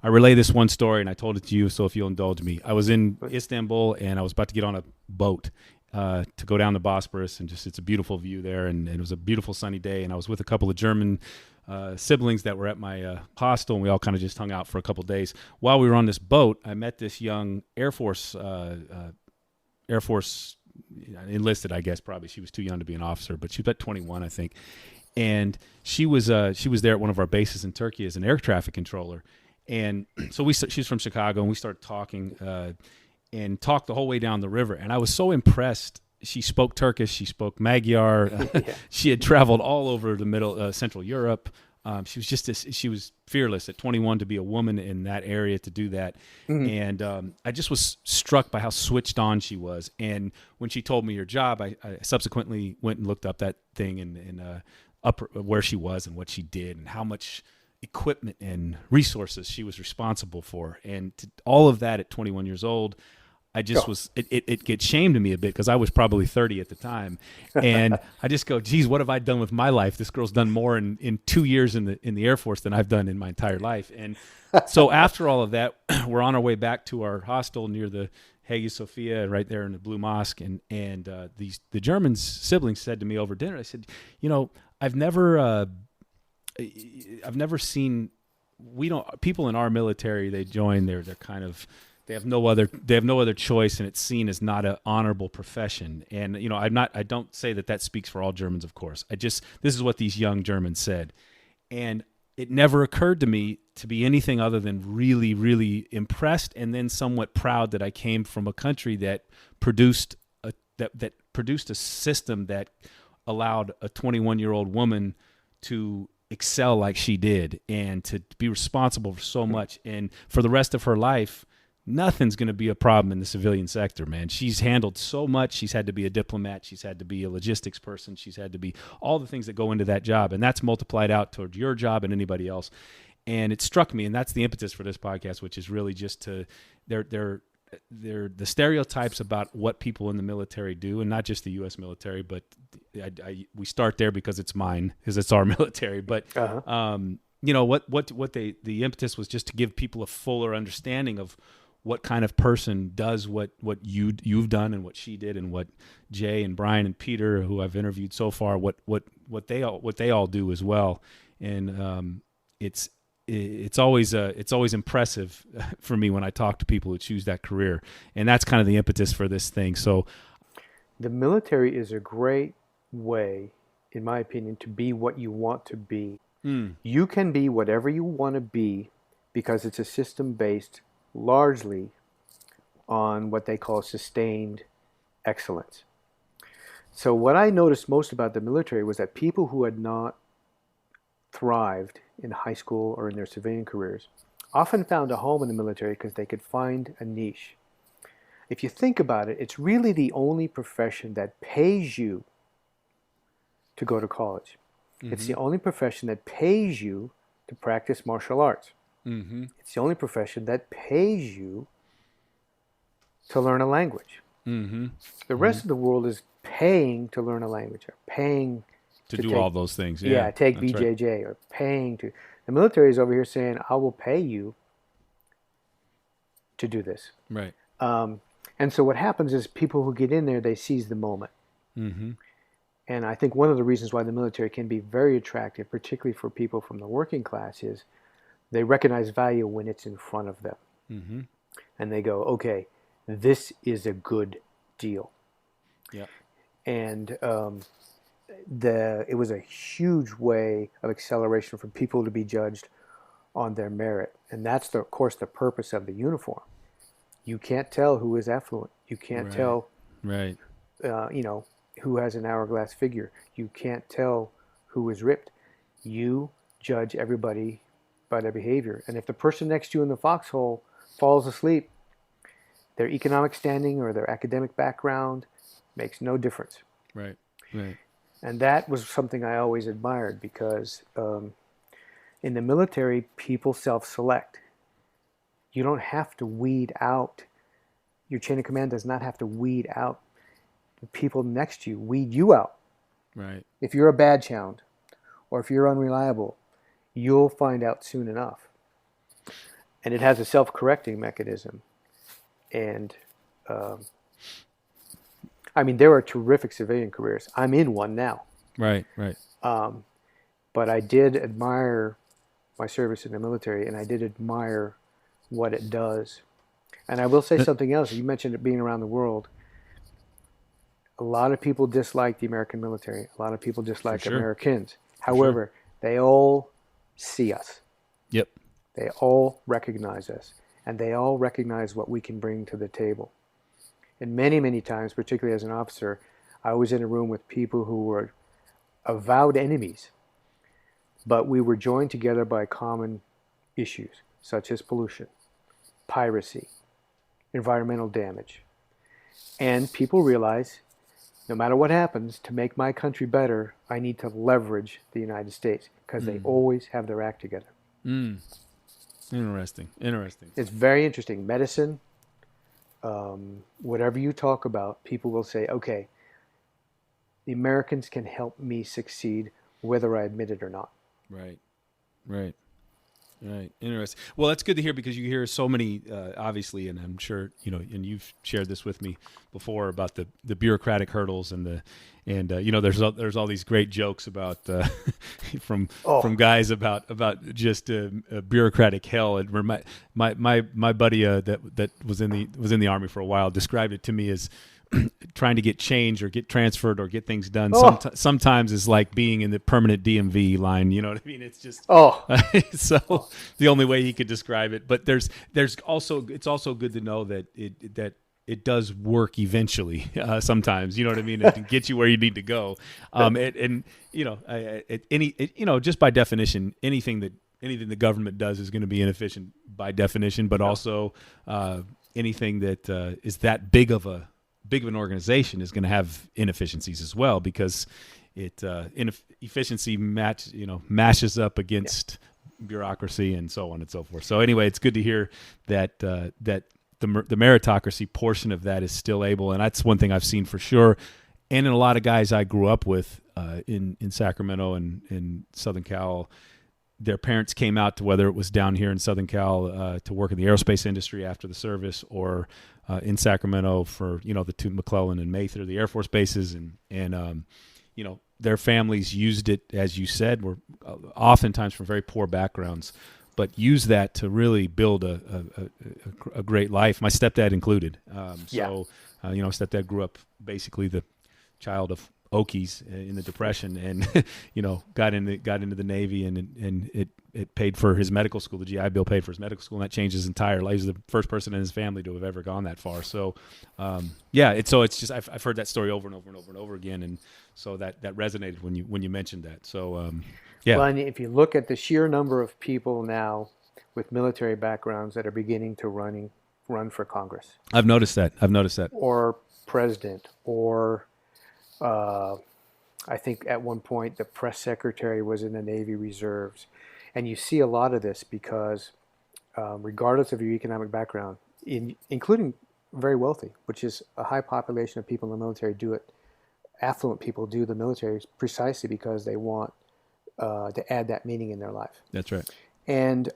Speaker 1: I relay this one story, and I told it to you, so if you'll indulge me. I was in Istanbul, and I was about to get on a boat to go down the Bosporus, and it's a beautiful view there, and it was a beautiful sunny day, and I was with a couple of German siblings that were at my hostel, and we all kind of just hung out for a couple of days. While we were on this boat, I met this young Air Force enlisted, I guess, probably. She was too young to be an officer, but she was about 21, I think. And she was there at one of our bases in Turkey as an air traffic controller. And so she's from Chicago, and we started talking and talked the whole way down the river. And I was so impressed. She spoke Turkish. She spoke Magyar.
Speaker 5: Yeah.
Speaker 1: She had traveled all over the Central Europe. She was she was fearless at 21 to be a woman in that area, to do that. Mm-hmm. And I just was struck by how switched on she was. And when she told me her job, I subsequently went and looked up that thing and up where she was and what she did and how much equipment and resources she was responsible for. And all of that at 21 years old, I just was, it gets shamed to me a bit because I was probably 30 at the time. And I just go, geez, what have I done with my life? This girl's done more in 2 years in the Air Force than I've done in my entire life. And so after all of that, we're on our way back to our hostel near the Hagia Sophia, right there in the Blue Mosque. And the German siblings said to me over dinner, I said, you know, I've never seen, people in our military, they join, they're kind of, they have no other choice, and it's seen as not an honorable profession. And you know, I don't say that speaks for all Germans, of course. This is what these young Germans said, and it never occurred to me to be anything other than really, really impressed, and then somewhat proud that I came from a country that produced a system that allowed a 21-year-old woman to excel like she did, and to be responsible for so much, and for the rest of her life. Nothing's going to be a problem in the civilian sector, man. She's handled so much. She's had to be a diplomat. She's had to be a logistics person. She's had to be all the things that go into that job. And that's multiplied out toward your job and anybody else. And it struck me, and that's the impetus for this podcast, which is really just they're the stereotypes about what people in the military do, and not just the U.S. military, but we start there because it's mine, because it's our military. But, you know, the impetus was just to give people a fuller understanding of what kind of person does what you've done and what she did, and what Jay and Brian and Peter, who I've interviewed so far, what they all do as well. And it's always impressive for me when I talk to people who choose that career, and that's kind of the impetus for this thing. So
Speaker 5: the military is a great way, in my opinion, to be what you want to be. You can be whatever you want to be because it's a system based largely on what they call sustained excellence. So what I noticed most about the military was that people who had not thrived in high school or in their civilian careers often found a home in the military because they could find a niche. If you think about it, it's really the only profession that pays you to go to college. Mm-hmm. It's the only profession that pays you to practice martial arts. Mm-hmm. It's the only profession that pays you to learn a language. Mm-hmm. The rest of the world is paying to learn a language, or paying
Speaker 1: to do all those things.
Speaker 5: Take BJJ, right. Or paying to. The military is over here saying, I will pay you to do this.
Speaker 1: Right.
Speaker 5: And so what happens is people who get in there, they seize the moment. Mm-hmm. And I think one of the reasons why the military can be very attractive, particularly for people from the working class, is they recognize value when it's in front of them. Mm-hmm. And they go, okay, this is a good deal.
Speaker 1: Yeah.
Speaker 5: And it was a huge way of acceleration for people to be judged on their merit. And that's, of course, the purpose of the uniform. You can't tell who is affluent. You can't tell, who has an hourglass figure. You can't tell who is ripped. You judge everybody by their behavior. And if the person next to you in the foxhole falls asleep, their economic standing or their academic background makes no difference.
Speaker 1: Right. Right.
Speaker 5: And that was something I always admired because in the military, people self-select. You don't have to weed out. Your chain of command does not have to weed out the people next to you. Weed you out.
Speaker 1: Right.
Speaker 5: If you're a bad hound or if you're unreliable, you'll find out soon enough. And it has a self-correcting mechanism. And I mean, there are terrific civilian careers. I'm in one now.
Speaker 1: Right. Right.
Speaker 5: But I did admire my service in the military, and I did admire what it does. And I will say something else. You mentioned it being around the world. A lot of people dislike the American military. A lot of people dislike
Speaker 1: sure.
Speaker 5: Americans. However, they all see us.
Speaker 1: Yep.
Speaker 5: They all recognize us, and they all recognize what we can bring to the table. And many, many times, particularly as an officer, I was in a room with people who were avowed enemies, but we were joined together by common issues, such as pollution, piracy, environmental damage. And people realize, no matter what happens, to make my country better, I need to leverage the United States, because they always have their act together.
Speaker 1: Interesting.
Speaker 5: It's very interesting. Medicine, whatever you talk about, people will say, okay, the Americans can help me succeed whether I admit it or not.
Speaker 1: Right. Interesting. Well, that's good to hear, because you hear so many, obviously, and I'm sure, and you've shared this with me before about the bureaucratic hurdles and there's all these great jokes about from guys about just bureaucratic hell. And my buddy that was in the Army for a while described it to me as trying to get change or get transferred or get things done sometimes is like being in the permanent DMV line. You know what I mean? It's just so the only way he could describe it. But it's also good to know that it does work eventually. Sometimes, you know what I mean, to get you where you need to go. Just by definition, anything the government does is going to be inefficient by definition. But also anything that is that big of an organization is going to have inefficiencies as well, because efficiency mashes up against bureaucracy and so on and so forth. So anyway, it's good to hear that the meritocracy portion of that is still able, and that's one thing I've seen for sure. And in a lot of guys I grew up with in Sacramento and in Southern Cal, their parents came out to, whether it was down here in Southern Cal to work in the aerospace industry after the service, or in Sacramento for the two McClellan and Mather, the Air Force bases, and their families used it, as you said, were oftentimes from very poor backgrounds, but used that to really build a great life. My stepdad included. Stepdad grew up basically the child of Okies in the Depression, and got into the Navy, and it paid for his medical school. The GI Bill paid for his medical school, and that changed his entire life. He was the first person in his family to have ever gone that far. So, it's just I've heard that story over and over and over and over again, and so that resonated when you mentioned that. So,
Speaker 5: Well, and if you look at the sheer number of people now with military backgrounds that are beginning to run for Congress,
Speaker 1: I've noticed that,
Speaker 5: or president, or I think at one point the press secretary was in the Navy Reserves. And you see a lot of this because regardless of your economic background, including very wealthy, which is a high population of people in the military do it, affluent people do the military precisely because they want to add that meaning in their life.
Speaker 1: That's right. And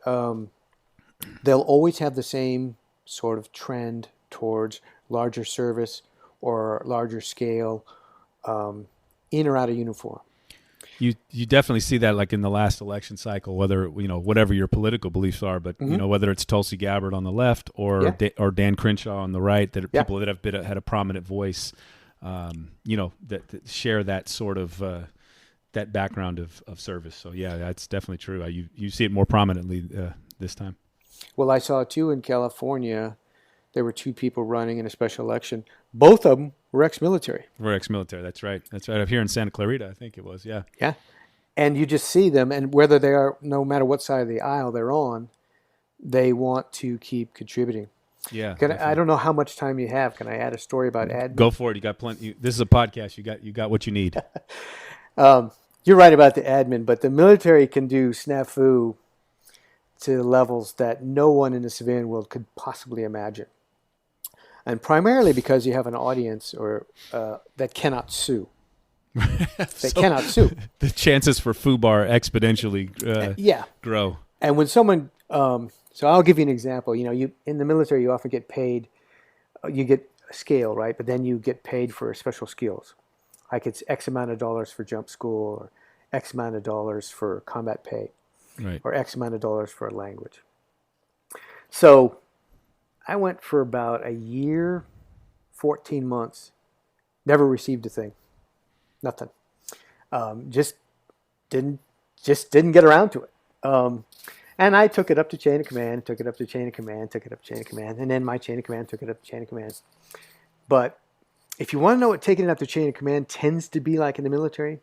Speaker 5: they'll always have the same sort of trend towards larger service or larger scale, in or out of uniform.
Speaker 1: You definitely see that, like in the last election cycle, whether whatever your political beliefs are, but whether it's Tulsi Gabbard on the left or Dan Crenshaw on the right, that are people that have had a prominent voice, that share that sort of that background of service. So yeah, that's definitely true. You see it more prominently this time.
Speaker 5: Well, I saw too in California. There were two people running in a special election. Both of them were ex-military.
Speaker 1: We're ex-military. That's right. Up here in Santa Clarita, I think it was. Yeah.
Speaker 5: Yeah. And you just see them, and whether they are, no matter what side of the aisle they're on, they want to keep contributing.
Speaker 1: Yeah.
Speaker 5: I don't know how much time you have. Can I add a story about admin?
Speaker 1: Go for it. You got plenty. This is a podcast. You got what you need.
Speaker 5: You're right about the admin, but the military can do snafu to levels that no one in the civilian world could possibly imagine. And primarily because you have an audience that cannot sue. They cannot sue.
Speaker 1: The chances for FUBAR exponentially grow.
Speaker 5: And when someone, so I'll give you an example. You in the military, you often get paid, you get a scale, right? But then you get paid for special skills. Like it's X amount of dollars for jump school, or X amount of dollars for combat pay,
Speaker 1: right,
Speaker 5: or X amount of dollars for a language. So I went for about a year, 14 months, never received a thing. Nothing. Just didn't get around to it. And I took it up to chain of command, took it up to chain of command, took it up to chain of command, and then my chain of command took it up to chain of command. But if you want to know what taking it up to chain of command tends to be like in the military,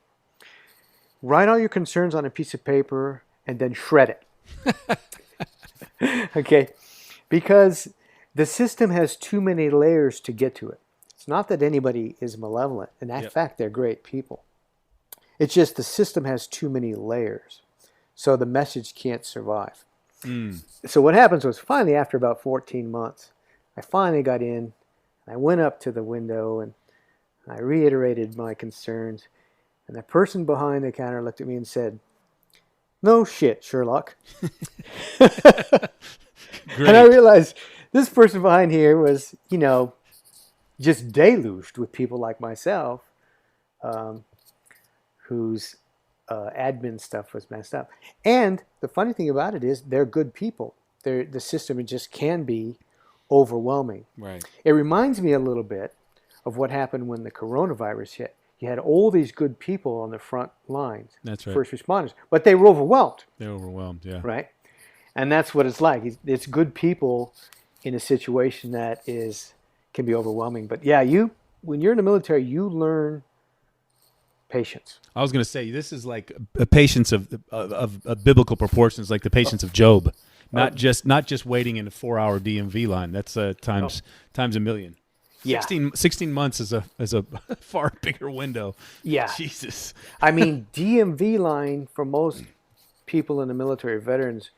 Speaker 5: write all your concerns on a piece of paper and then shred it. Okay? Because the system has too many layers to get to it. It's not that anybody is malevolent. In fact, they're great people. It's just the system has too many layers. So the message can't survive. So what happens was finally after about 14 months, I finally got in. I went up to the window and I reiterated my concerns. And the person behind the counter looked at me and said, "No shit, Sherlock." And I realized this person behind here was, just deluged with people like myself, whose admin stuff was messed up. And the funny thing about it is they're good people. The system just can be overwhelming.
Speaker 1: Right.
Speaker 5: It reminds me a little bit of what happened when the coronavirus hit. You had all these good people on the front lines.
Speaker 1: That's right.
Speaker 5: First responders. But they were overwhelmed.
Speaker 1: They're overwhelmed, yeah.
Speaker 5: Right? And that's what it's like. It's good people in a situation that can be overwhelming. But yeah, when you're in the military, you learn patience.
Speaker 1: I was going to say, this is like a patience of biblical proportions, like the patience of Job. Not just waiting in a 4-hour DMV line. That's times a million.
Speaker 5: Yeah.
Speaker 1: 16 months is a far bigger window.
Speaker 5: Yeah.
Speaker 1: Jesus.
Speaker 5: I mean, DMV line for most people in the military, veterans,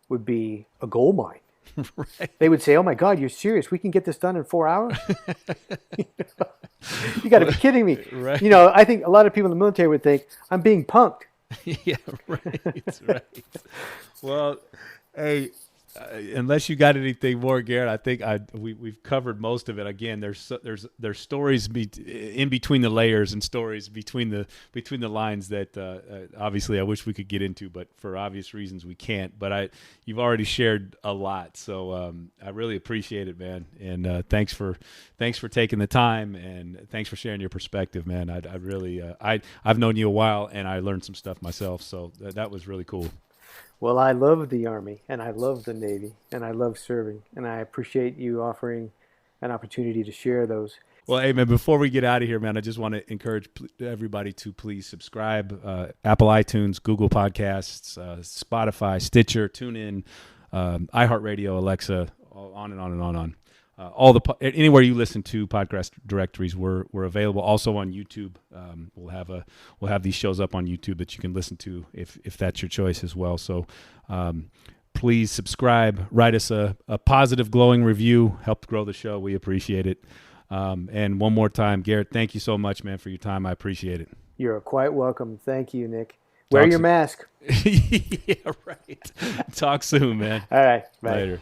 Speaker 5: would be a gold mine.
Speaker 1: Right.
Speaker 5: They would say, "Oh my God, you're serious? We can get this done in 4 hours?" You got to be kidding me.
Speaker 1: Right.
Speaker 5: I think a lot of people in the military would think I'm being punked.
Speaker 1: Yeah, right. Well, hey, unless you got anything more, Garrett, I think we've covered most of it. Again, there's stories in between the layers and stories between the lines that obviously I wish we could get into, but for obvious reasons we can't. But you've already shared a lot, so I really appreciate it, man. And thanks for taking the time, and thanks for sharing your perspective, man. I really I've known you a while, and I learned some stuff myself, so that was really cool.
Speaker 5: Well, I love the Army, and I love the Navy, and I love serving, and I appreciate you offering an opportunity to share those.
Speaker 1: Well, hey, man, before we get out of here, man, I just want to encourage everybody to please subscribe. Apple iTunes, Google Podcasts, Spotify, Stitcher, TuneIn, iHeartRadio, Alexa, on and on and on and on. Anywhere you listen to podcast directories, we're available. Also on YouTube, we'll have these shows up on YouTube that you can listen to if that's your choice as well. So please subscribe, write us a positive, glowing review, help grow the show. We appreciate it. And one more time, Garrett, thank you so much, man, for your time. I appreciate it.
Speaker 5: You're quite welcome. Thank you, Nick. Wear your mask.
Speaker 1: Yeah, right. Talk soon, man.
Speaker 5: All right. Bye.
Speaker 1: Later.